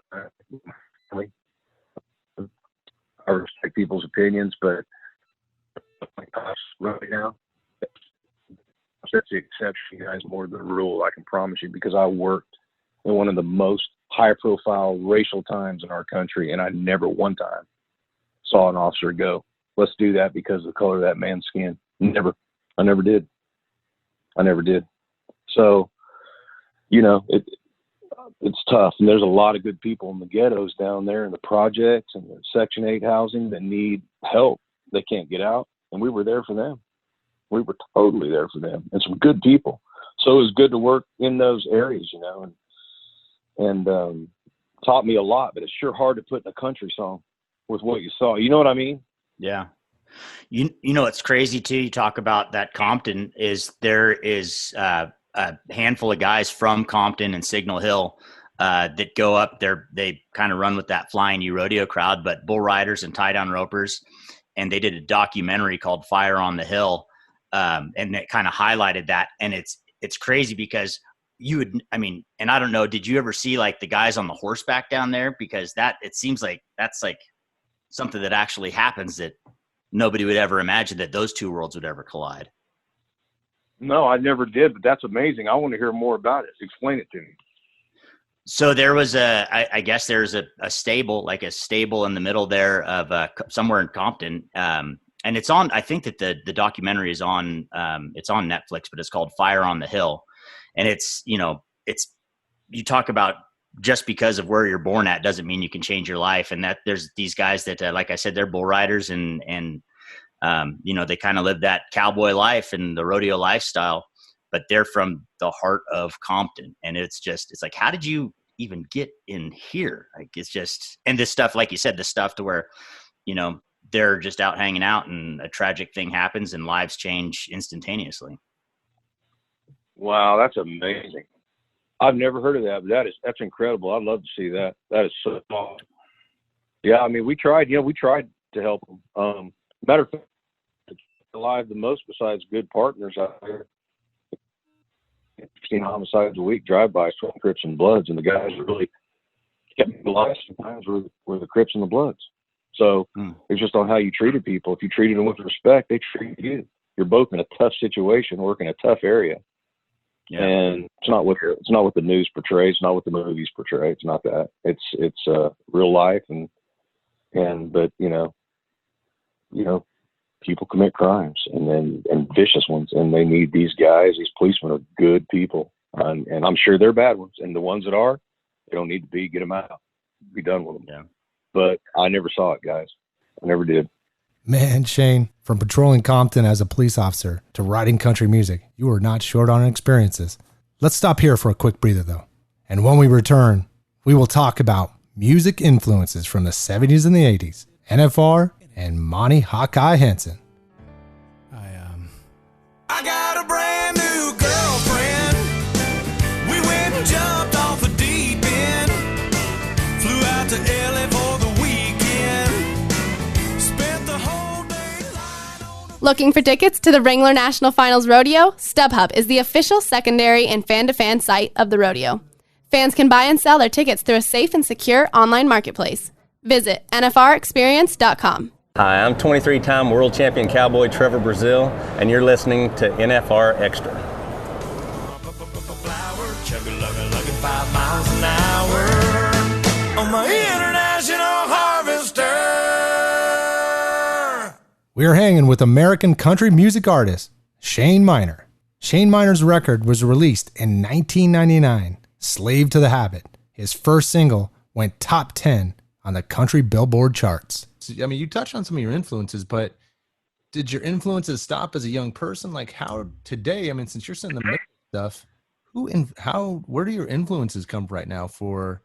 family. I respect people's opinions, but right now, that's the exception, guys, more than the rule, I can promise you, because I worked in one of the most high-profile racial times in our country, and I never one time saw an officer go, let's do that because of the color of that man's skin. Never. I never did. So, you know, it's tough, and there's a lot of good people in the ghettos down there in the projects and the Section 8 housing that need help. They can't get out, and we were there for them. We were totally there for them, and some good people. So it was good to work in those areas, you know, and taught me a lot. But it's sure hard to put in a country song with what you saw. You know what I mean? Yeah. You know, it's crazy too. You talk about that Compton there is a handful of guys from Compton and Signal Hill that go up there. They kind of run with that Flying U rodeo crowd, but bull riders and tie down ropers. And they did a documentary called Fire on the Hill. And it kind of highlighted that. And it's crazy because and I don't know, did you ever see like the guys on the horseback down there? Because it seems like that's like something that actually happens that nobody would ever imagine that those two worlds would ever collide. No, I never did, but that's amazing. I want to hear more about it. Explain it to me. So there was I guess there's a stable in the middle there of somewhere in Compton. And it's on, I think that the documentary is on, it's on Netflix, but it's called Fire on the Hill. And it's, you know, you talk about just because of where you're born at doesn't mean you can change your life. And that there's these guys that, like I said, they're bull riders and you know, they kind of live that cowboy life and the rodeo lifestyle, but they're from the heart of Compton. And it's like, how did you even get in here? Like, it's just, and this stuff, like you said, the stuff to where, you know, they're just out hanging out and a tragic thing happens and lives change instantaneously. Wow, that's amazing. I've never heard of that, but that's incredible. I'd love to see that. That is so awesome. Yeah, I mean, we tried to help them. Matter of fact, alive the most besides good partners out there. 15 homicides a week, drive-bys, 12 Crips and Bloods, and the guys that really kept me alive sometimes were the Crips and the Bloods. So it's just on how you treated people. If you treated them with respect, they treated you. You're both in a tough situation, working a tough area. Yeah. And it's not what the news portrays. It's not what the movies portray. It's not that. It's real life, but you know, people commit crimes and vicious ones, and they need these guys. These policemen are good people, and I'm sure they're bad ones. And the ones that are, they don't need to be. Get them out. Be done with them. Yeah. But I never saw it, guys. I never did. Man, Shane, from patrolling Compton as a police officer to writing country music, you are not short on experiences. Let's stop here for a quick breather, though. And when we return, we will talk about music influences from the 70s and the 80s, NFR, and Monty Hawkeye Henson. I got a brand new girlfriend. We went and jumped off a deep end. Flew out to LA for the weekend. Spent the whole day. Looking for tickets to the Wrangler National Finals Rodeo? StubHub is the official secondary and fan-to-fan site of the rodeo. Fans can buy and sell their tickets through a safe and secure online marketplace. Visit nfrexperience.com. Hi, I'm 23-time world champion cowboy Trevor Brazil, and you're listening to NFR Extra. Chugga-lugga-lugging 5 miles an hour on my international harvester. We are hanging with American country music artist Shane Miner. Shane Miner's record was released in 1999, Slave to the Habit. His first single went top 10 on the country Billboard charts. I mean, you touched on some of your influences, but did your influences stop as a young person? Like how today, I mean, since you're sending the mix stuff, where do your influences come right now for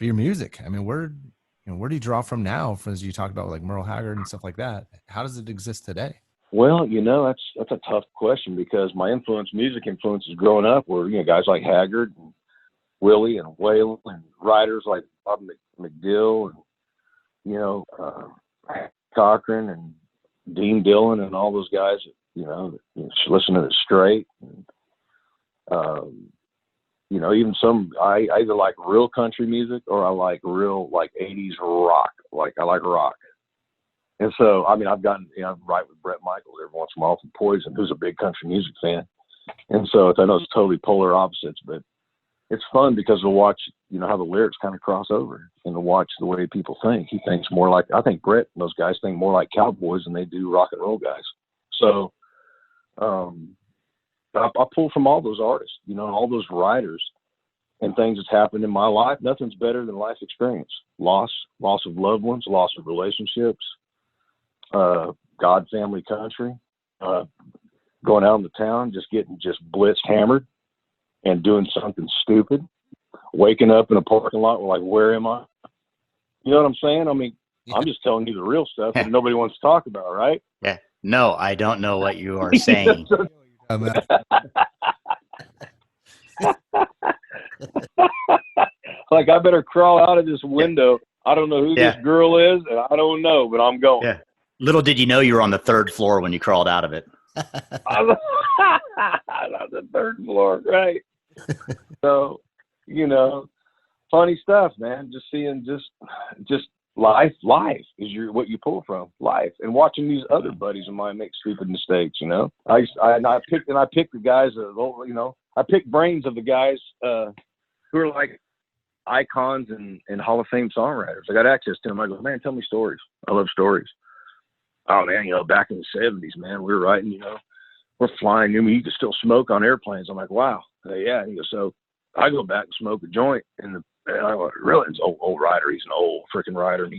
your music? I mean, where do you draw from now? As you talk about like Merle Haggard and stuff like that, how does it exist today? Well, that's a tough question because my music influences growing up were, guys like Haggard Willie and Waylon and writers like Bob McDill and, you know, Cochran and Dean Dillon and all those guys, you know, listen to it straight. And, you know, even I either like real country music or I like real, like 80s rock. Like I like rock. And so, I mean, I've gotten, you know, I write with Bret Michaels every once in a while from Poison, who's a big country music fan. And so I know it's totally polar opposites, but it's fun because to watch, you know, how the lyrics kind of cross over and to watch the way people think. He thinks more like, I think Bret and those guys think more like cowboys than they do rock and roll guys. So I pull from all those artists, you know, all those writers and things that's happened in my life. Nothing's better than life experience. Loss of loved ones, loss of relationships, God, family, country, going out in the town, getting blitzed, hammered, and doing something stupid, waking up in a parking lot, like, where am I? You know what I'm saying? I mean, I'm just telling you the real stuff that nobody wants to talk about, right? Yeah. No, I don't know what you are saying. Like, I better crawl out of this window. I don't know who this girl is, and I don't know, but I'm going. Yeah. Little did you know you were on the third floor when you crawled out of it. On the third floor, right? So, you know, funny stuff, man. Just seeing just life is what you pull from, life, and watching these other buddies of mine make stupid mistakes. You know, I picked the guys. You know, I picked brains of the guys who are like icons and Hall of Fame songwriters. I got access to them. I go, man, tell me stories. I love stories. Oh man, you know, back in the 70s, man, we were writing, you know, we're flying. I mean, you could still smoke on airplanes. I'm like, wow. Yeah. And he goes, so I go back and smoke a joint, and I went, really? It's an old writer. He's an old freaking writer. And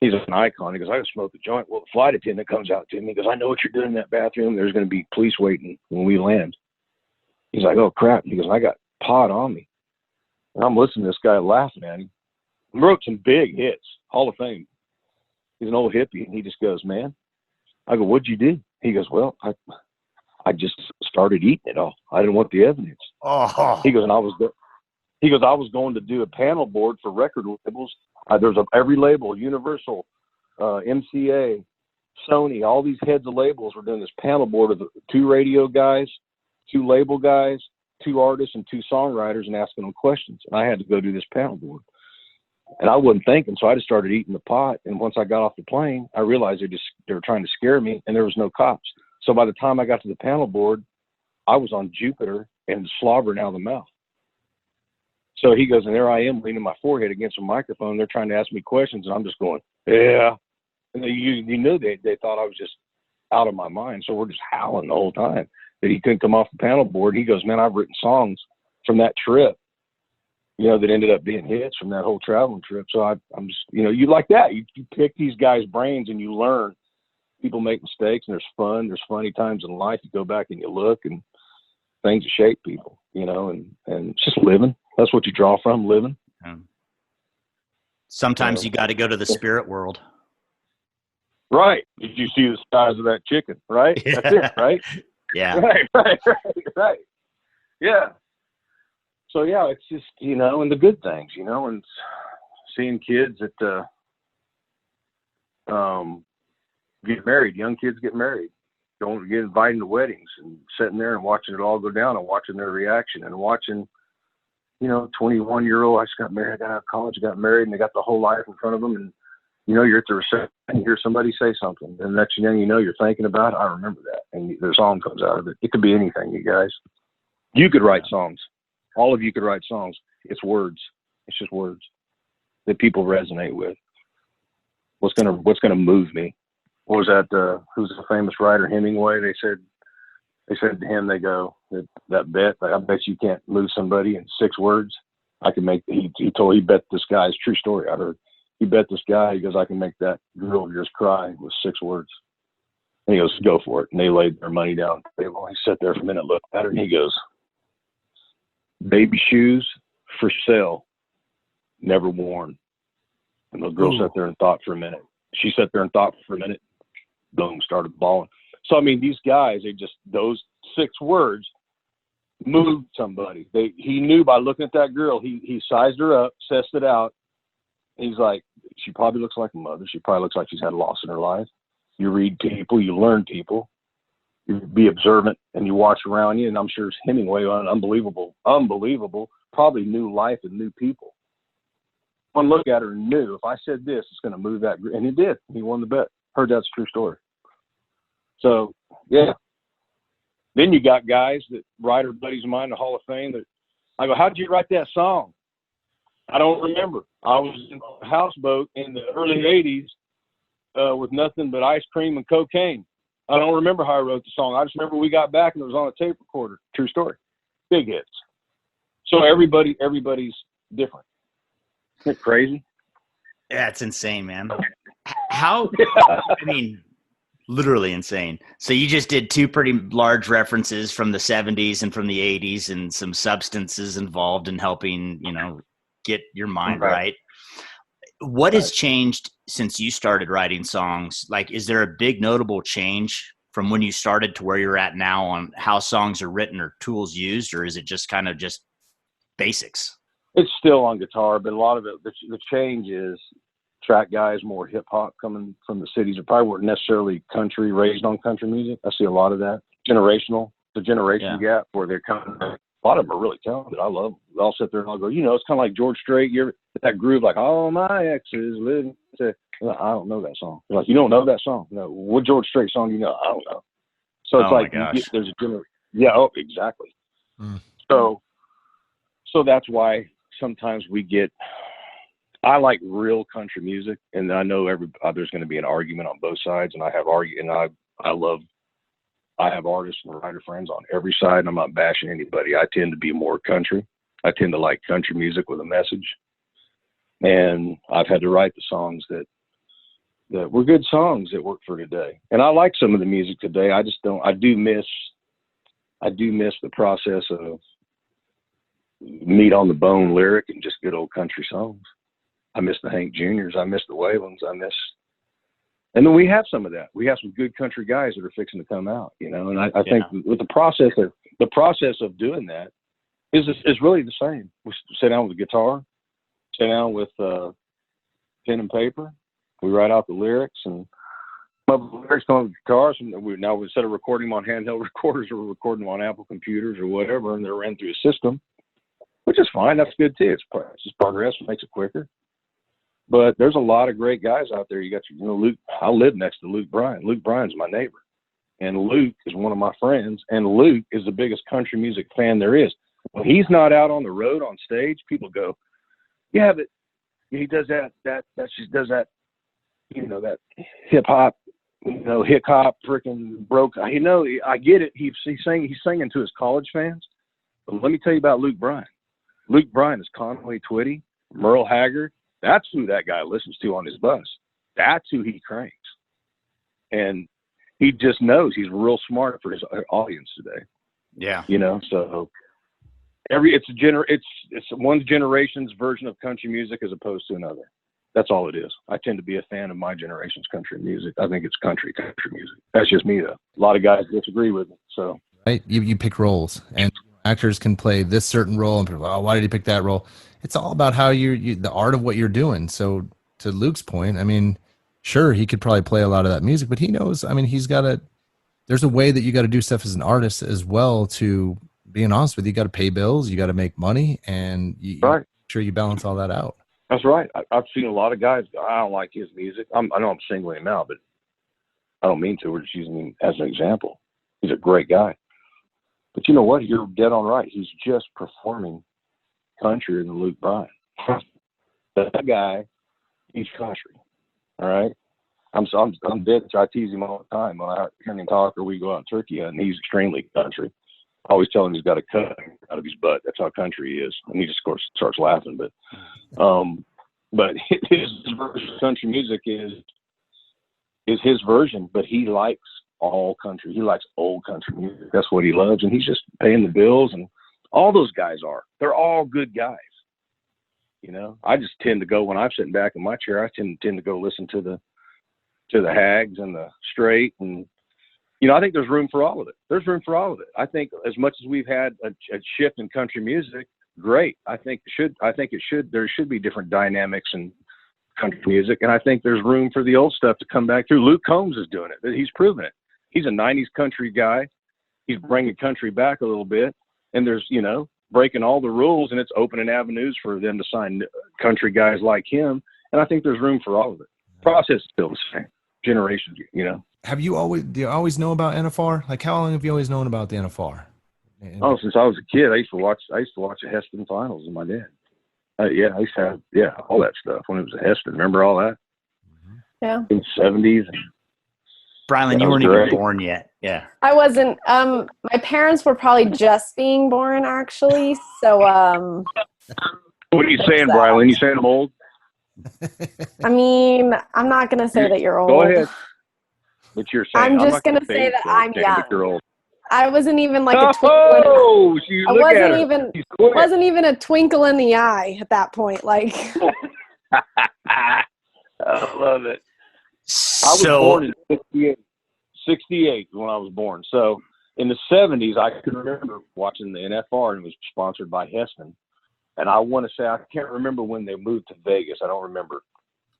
he's an icon. He goes, I can smoke a joint. Well, the flight attendant comes out to me. He goes, I know what you're doing in that bathroom. There's going to be police waiting when we land. He's like, oh crap. He goes, I got pot on me. And I'm listening to this guy laughing at him. He wrote some big hits, Hall of Fame. He's an old hippie, and he just goes, man. I go, what'd you do? He goes, well, I just started eating it all. I didn't want the evidence. Oh. He goes, and I was going to do a panel board for record labels. There's every label, Universal, MCA, Sony, all these heads of labels were doing this panel board of 2 radio guys, 2 label guys, 2 artists, and 2 songwriters, and asking them questions. And I had to go do this panel board. And I wasn't thinking, so I just started eating the pot. And once I got off the plane, I realized they were trying to scare me, and there was no cops. So by the time I got to the panel board, I was on Jupiter and slobbering out of the mouth. So he goes, and there I am leaning my forehead against a microphone. They're trying to ask me questions, and I'm just going, yeah. And you knew they thought I was just out of my mind. So we're just howling the whole time that he couldn't come off the panel board. He goes, man, I've written songs from that trip, you know, that ended up being hits from that whole traveling trip. So I'm just, you know, you like that. You pick these guys' brains and you learn. People make mistakes, and there's fun. There's funny times in life. You go back and you look, and things shape people, you know, and it's just living. That's what you draw from, living. Sometimes you got to go to the spirit world. Right. Did you see the size of that chicken? Right. Yeah. That's it. Right. Yeah. Right. Yeah. So yeah, it's just, you know, and the good things, you know, and seeing kids that get married, young kids get married, don't get invited to weddings, and sitting there and watching it all go down and watching their reaction, and watching, you know, 21-year-old, I just got married, I got out of college, got married, and they got the whole life in front of them. And, you know, you're at the reception and you hear somebody say something, and the next thing you know, you're thinking about it. I remember that. And their song comes out of it. It could be anything, you guys. You could write songs. All of you could write songs. It's words. It's just words that people resonate with. What's gonna move me? What was that? Who's the famous writer? Hemingway. They said to him, they go, that bet. I bet you can't move somebody in 6 words. I can make. He bet this guy. It's a true story. I heard. He bet this guy. He goes, I can make that girl of yours cry with 6 words. And he goes, go for it. And they laid their money down on the table. He sat there for a minute, looked at her, and he goes, baby shoes for sale, never worn. And the girl sat there and thought for a minute. She sat there and thought for a minute. Boom, started bawling. So, I mean, these guys, those 6 words moved somebody. He knew by looking at that girl, he sized her up, sussed it out. He's like, she probably looks like a mother. She probably looks like she's had a loss in her life. You read people, you learn people, you be observant, and you watch around you. And I'm sure Hemingway, unbelievable, probably knew life and knew people. One look at her and knew, if I said this, it's going to move that. And he did. He won the bet. Heard that's a true story. So, yeah. Then you got guys that writer buddies of mine in the Hall of Fame that I go, how'd you write that song? I don't remember. I was in a houseboat in the early 80s with nothing but ice cream and cocaine. I don't remember how I wrote the song. I just remember we got back and it was on a tape recorder. True story. Big hits. So everybody's different. Isn't it crazy? Yeah, it's insane, man. How, I mean, literally insane. So you just did two pretty large references from the 70s and from the 80s and some substances involved in helping, get your mind right. What has changed since you started writing songs? Like, is there a big notable change from when you started to where you're at now on how songs are written or tools used, or is it just kind of just basics? It's still on guitar, but a lot of it, the change is track guys, more hip hop coming from the cities that probably weren't necessarily country, raised on country music. I see a lot of that. Generational, the generation gap where they're kind of, a lot of them are really talented. I love them. I'll sit there and I'll go, it's kind of like George Strait. You ever, that groove, like, all my exes live. I don't know that song. They're like, you don't know that song? No. What George Strait song do you know? I don't know. So it's there's a exactly. So that's why sometimes we get, I like real country music, and I know there's going to be an argument on both sides, and I have artists and writer friends on every side, and I'm not bashing anybody. I tend to be more country. I tend to like country music with a message, and I've had to write the songs that were good songs that work for today. And I like some of the music today. I do miss the process of meat on the bone lyric and just good old country songs. I miss the Hank Juniors. I miss the Whalens. And then we have some of that. We have some good country guys that are fixing to come out, and I think with the process of doing that is really the same. We sit down with a guitar, sit down with pen and paper. We write out the lyrics and the lyrics come with guitars. And now instead of recording them on handheld recorders, we're recording them on Apple computers or whatever, and they're ran through a system, which is fine. That's good too. It's just progress. It makes it quicker. But there's a lot of great guys out there. You got Luke. I live next to Luke Bryan. Luke Bryan's my neighbor, and Luke is one of my friends. And Luke is the biggest country music fan there is. When he's not out on the road on stage, people go, "Yeah, but he does that she does that, that hip hop, freaking broke." I get it. He's singing to his college fans. But let me tell you about Luke Bryan. Luke Bryan is Conway Twitty, Merle Haggard. That's who that guy listens to on his bus. That's who he cranks. And he just knows he's real smart for his audience today. Yeah. So it's one generation's version of country music as opposed to another. That's all it is. I tend to be a fan of my generation's country music. I think it's country music. That's just me though. A lot of guys disagree with it. So right, you pick roles, and actors can play this certain role, and people, why did he pick that role? It's all about how you the art of what you're doing. So to Luke's point, I mean, sure, he could probably play a lot of that music, but he knows, I mean, there's a way that you got to do stuff as an artist as well. To being honest with you, got to pay bills, you got to make money, and you make sure you balance all that out. That's right. I've seen a lot of guys, I don't like his music. I know I'm singling him out, but I don't mean to. We're just using him as an example. He's a great guy. But you know what? You're dead on right. He's just performing country than Luke Bryan. That guy, he's country. All right. I'm dead. I tease him all the time when I hear him talk or we go out in turkey hunting. He's extremely country. I always tell him he's got a cut out of his butt. That's how country he is. And he just, of course, starts laughing. But his version of country music is his version, but he likes all country. He likes old country music. That's what he loves. And he's just paying the bills. And all those guys they're all good guys. I just tend to go, when I'm sitting back in my chair, I tend to go listen to the Hags and the Straight and, I think there's room for all of it. There's room for all of it. I think as much as we've had a shift in country music, great. There should be different dynamics in country music. And I think there's room for the old stuff to come back through. Luke Combs is doing it. He's proven it. He's a 90s country guy. He's bringing country back a little bit. And there's, breaking all the rules, and it's opening avenues for them to sign country guys like him. And I think there's room for all of it. Process is still the same. Generations, Do you always know about NFR? Like, how long have you always known about the NFR? Oh, since I was a kid, I used to watch the Heston finals with my dad. I used to have, all that stuff when it was a Heston. Remember all that? Yeah. In the 70s. Brylan, you weren't even born yet. Yeah. I wasn't. My parents were probably just being born, actually. So. What are you saying, Brylan? You saying I'm old? I mean, I'm not going to say that you're old. Go ahead. But you're saying I'm just going to say that I'm young. You're old. I wasn't even like a twinkle. Wasn't even a twinkle in the eye at that point. Like. I love it. I was born in 68 when I was born. So in the 70s, I can remember watching the NFR, and it was sponsored by Heston. And I want to say, I can't remember when they moved to Vegas. I don't remember.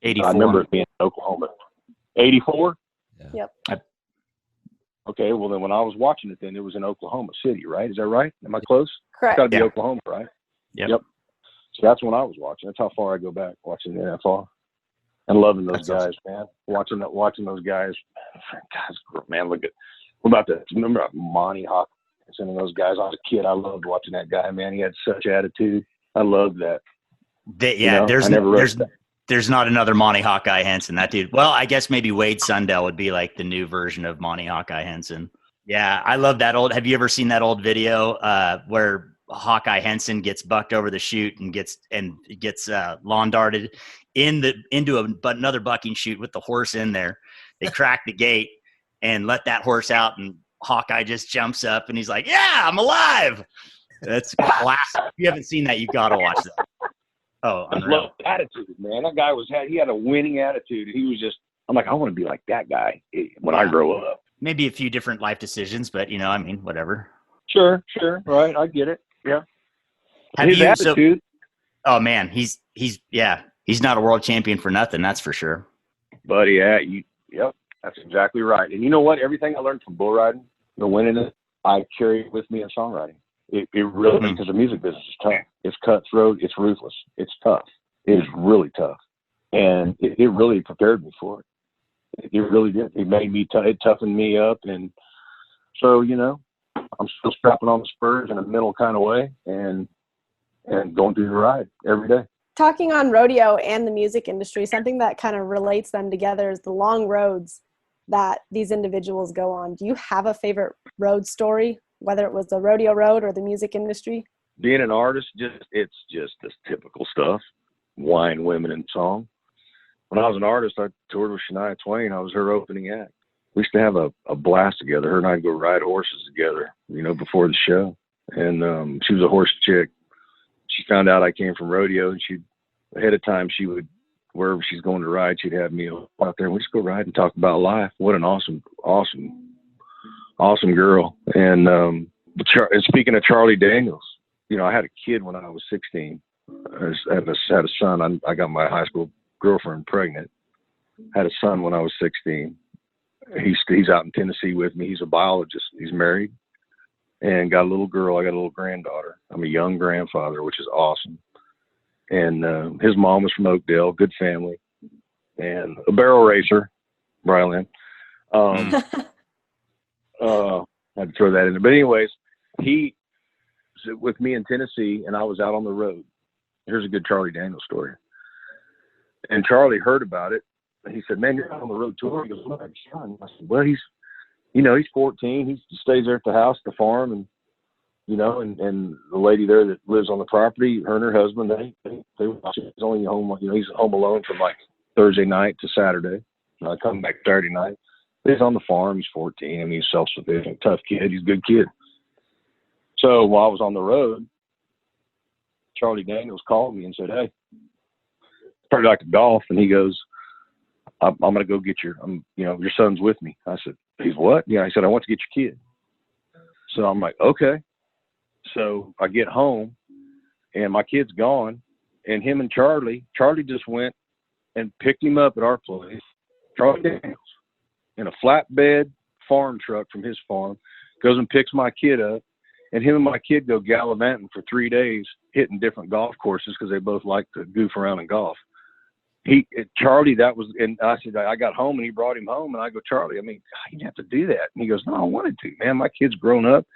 84. I remember it being in Oklahoma. 84? Yeah. Yep. Okay, well then when I was watching it then, it was in Oklahoma City, right? Is that right? Am I close? Correct. It's got to be Oklahoma, right? Yep. So that's when I was watching. That's how far I go back watching the NFL and loving those guys, man. Watching those guys. Man, look at remember Monty Hawkins and those guys. I was a kid. I loved watching that guy, man. He had such attitude. I loved that. There's not another Monty Hawkeye Henson. That dude. Well, I guess maybe Wade Sundell would be like the new version of Monty Hawkeye Henson. Yeah, I love that old. Have you ever seen that old video where Hawkeye Henson gets bucked over the chute and gets lawn darted into another bucking chute with the horse in there? They crack the gate and let that horse out, and Hawkeye just jumps up and he's like, "Yeah, I'm alive." That's classic. If you haven't seen that, you got to watch that. Oh, I love attitude, man. That guy he had a winning attitude. He was just, I'm like, I want to be like that guy when I grow up. Maybe a few different life decisions, but whatever. Sure. Right. I get it. Yeah. His attitude. Oh man, he's not a world champion for nothing. That's for sure. Buddy, yep. That's exactly right. And you know what? Everything I learned from bull riding, winning it, I carry it with me in songwriting. It really, because the music business is tough. It's cutthroat. It's ruthless. It's tough. It is really tough. And it really prepared me for it. It really did. It made me, it toughened me up. And so, I'm still strapping on the spurs in a mental kind of way and going through the ride every day. Talking on rodeo and the music industry, something that kind of relates them together is the long roads that these individuals go on. Do you have a favorite road story, whether it was the rodeo road or the music industry? Being an artist, it's just this typical stuff, wine, women, and song. When I was an artist, I toured with Shania Twain. I was her opening act. We used to have a blast together. Her and I'd go ride horses together, before the show. And she was a horse chick. She found out I came from rodeo, and ahead of time, she would, wherever she's going to ride, she'd have me out there, and we'd just go ride and talk about life. What an awesome girl. And speaking of Charlie Daniels, I had a kid when I was 16. I had a son. I got my high school girlfriend pregnant. Had a son when I was 16. He's out in Tennessee with me. He's a biologist. He's married and got a little girl. I got a little granddaughter. I'm a young grandfather, which is awesome. And his mom was from Oakdale, good family, and a barrel racer, Brylan. Had to throw that in there. But anyways, he was with me in Tennessee, and I was out on the road. Here's a good Charlie Daniels story. And Charlie heard about it. And he said, "Man, you're out on the road tour." He goes, "What about your son?" I said, "Well, he's 14. He stays there at the house, the farm, and and the lady there that lives on the property, her and her husband, they watch it. He's only home, he's home alone from like Thursday night to Saturday. I come back Saturday night. He's on the farm. He's 14. I mean, he's self-sufficient, tough kid. He's a good kid." So while I was on the road, Charlie Daniels called me and said, "Hey, pretty like to golf." And he goes, I'm going to go get your son's with me. I said, he's what? Yeah. I said, I want to get your kid. So I'm like, okay. So I get home and my kid's gone, and him and Charlie just went and picked him up at our place. Charlie Daniels in a flatbed farm truck from his farm goes and picks my kid up, and him and my kid go gallivanting for 3 days, hitting different golf courses because they both like to goof around and golf. Charlie, and I said, I got home and he brought him home, and I go, Charlie, I mean, you didn't have to do that. And he goes, no, I wanted to, man. My kid's grown up.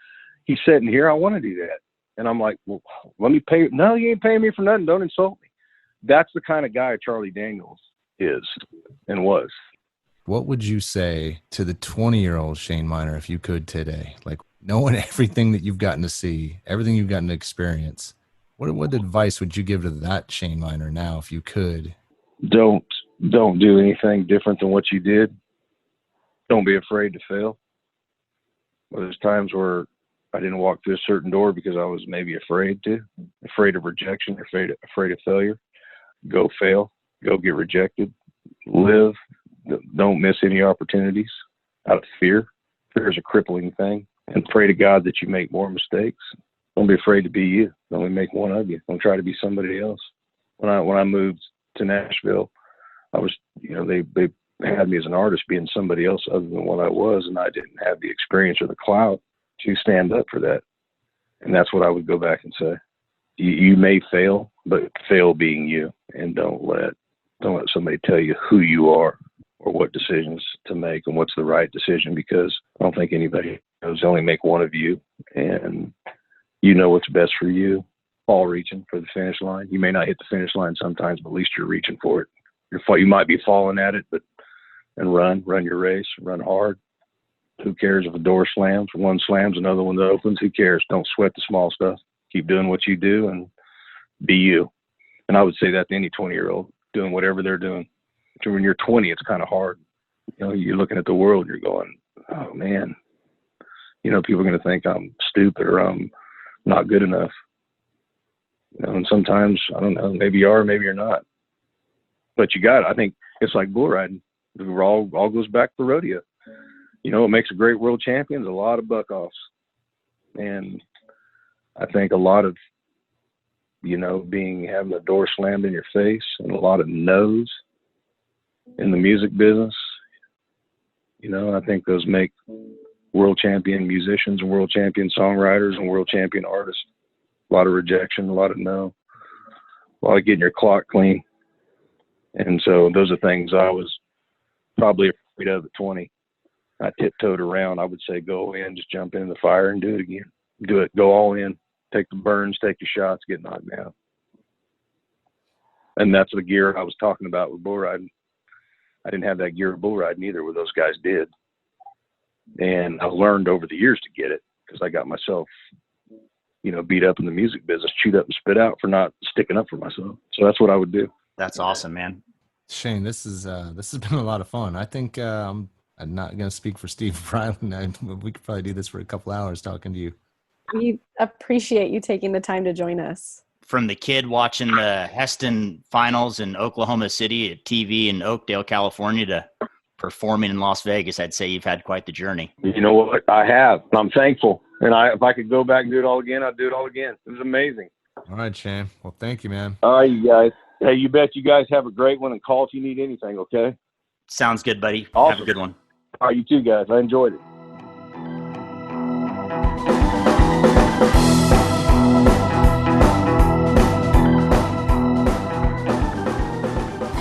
He's sitting here. I want to do that. And I'm like, well, let me pay. No, you ain't paying me for nothing. Don't insult me. That's the kind of guy Charlie Daniels is and was. What would you say to the 20-year-old Shane Miner if you could today? Like, knowing everything that you've gotten to see, everything you've gotten to experience, what advice would you give to that Shane Miner now if you could? Don't do anything different than what you did. Don't be afraid to fail. Well, there's times where I didn't walk through a certain door because I was maybe afraid of rejection, afraid of failure. Go fail, go get rejected, live. Don't miss any opportunities out of fear. Fear is a crippling thing. And pray to God that you make more mistakes. Don't be afraid to be you. Only make one of you. Don't try to be somebody else. When I moved to Nashville, I was, they had me as an artist being somebody else other than what I was, and I didn't have the experience or the clout to stand up for that. And that's what I would go back and say. You may fail, but fail being you, and don't let somebody tell you who you are or what decisions to make and what's the right decision, because I don't think anybody knows. Only make one of you, and you know what's best for you. All reaching for the finish line. You may not hit the finish line sometimes, but at least you're reaching for it. You might be falling at it, and run your race, run hard. Who cares if a door slams? One slams, another one opens. Who cares? Don't sweat the small stuff. Keep doing what you do and be you. And I would say that to any 20-year-old doing whatever they're doing. So when you're 20, it's kind of hard. You're looking at the world, you're going, oh man, people are going to think I'm stupid or I'm not good enough. And sometimes, I don't know, maybe you are, maybe you're not. But you got it. I think it's like bull riding. It all goes back to rodeo. What makes a great world champion is a lot of buck-offs. And I think a lot of, having the door slammed in your face and a lot of no's in the music business, I think those make world champion musicians and world champion songwriters and world champion artists. A lot of rejection, a lot of no, a lot of getting your clock clean. And so those are things I was probably afraid of at 20. I tiptoed around. I would say, go in, just jump in the fire and do it again. Do it. Go all in. Take the burns, take your shots, get knocked down. And that's the gear I was talking about with bull riding. I didn't have that gear of bull riding either, where those guys did. And I learned over the years to get it because I got myself, beat up in the music business, chewed up and spit out for not sticking up for myself. So that's what I would do. That's awesome, man. Shane, this has been a lot of fun. I think I'm not going to speak for Steve Bryland. We could probably do this for a couple hours talking to you. We appreciate you taking the time to join us. From the kid watching the Heston finals in Oklahoma City at TV in Oakdale, California, to performing in Las Vegas, I'd say you've had quite the journey. You know what? I have. I'm thankful. And if I could go back and do it all again, I'd do it all again. It was amazing. All right, Shane. Well, thank you, man. All right, you guys. Hey, you bet you guys have a great one, and call if you need anything, okay? Sounds good, buddy. Awesome. Have a good one. All right, you too, guys. I enjoyed it.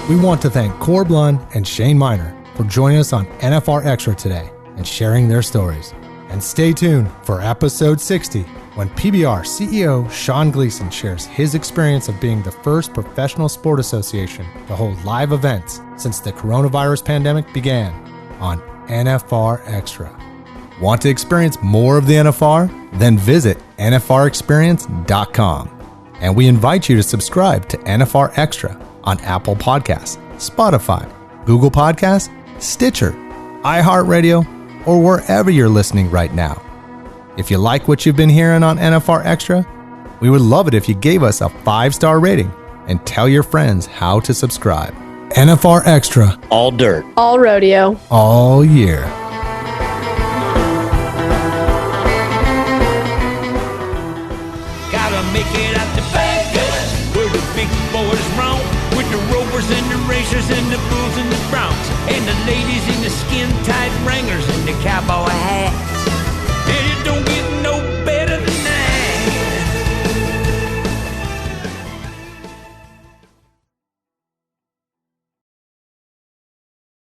We want to thank Corb Lund and Shane Miner for joining us on NFR Extra today and sharing their stories. And stay tuned for episode 60, when PBR CEO Sean Gleason shares his experience of being the first professional sport association to hold live events since the coronavirus pandemic began on NFR Extra. Want to experience more of the NFR? Then visit nfrexperience.com. And we invite you to subscribe to NFR Extra on Apple Podcasts, Spotify, Google Podcasts, Stitcher, iHeartRadio, or wherever you're listening right now. If you like what you've been hearing on NFR Extra, we would love it if you gave us a 5-star rating and tell your friends how to subscribe. NFR Extra. All dirt. All rodeo. All year. Gotta make it out to Vegas, where the big boys roam, with the rovers and the racers and the bulls and the broncs, and the ladies in the skin-tight wranglers and the cowboy hats. And it don't get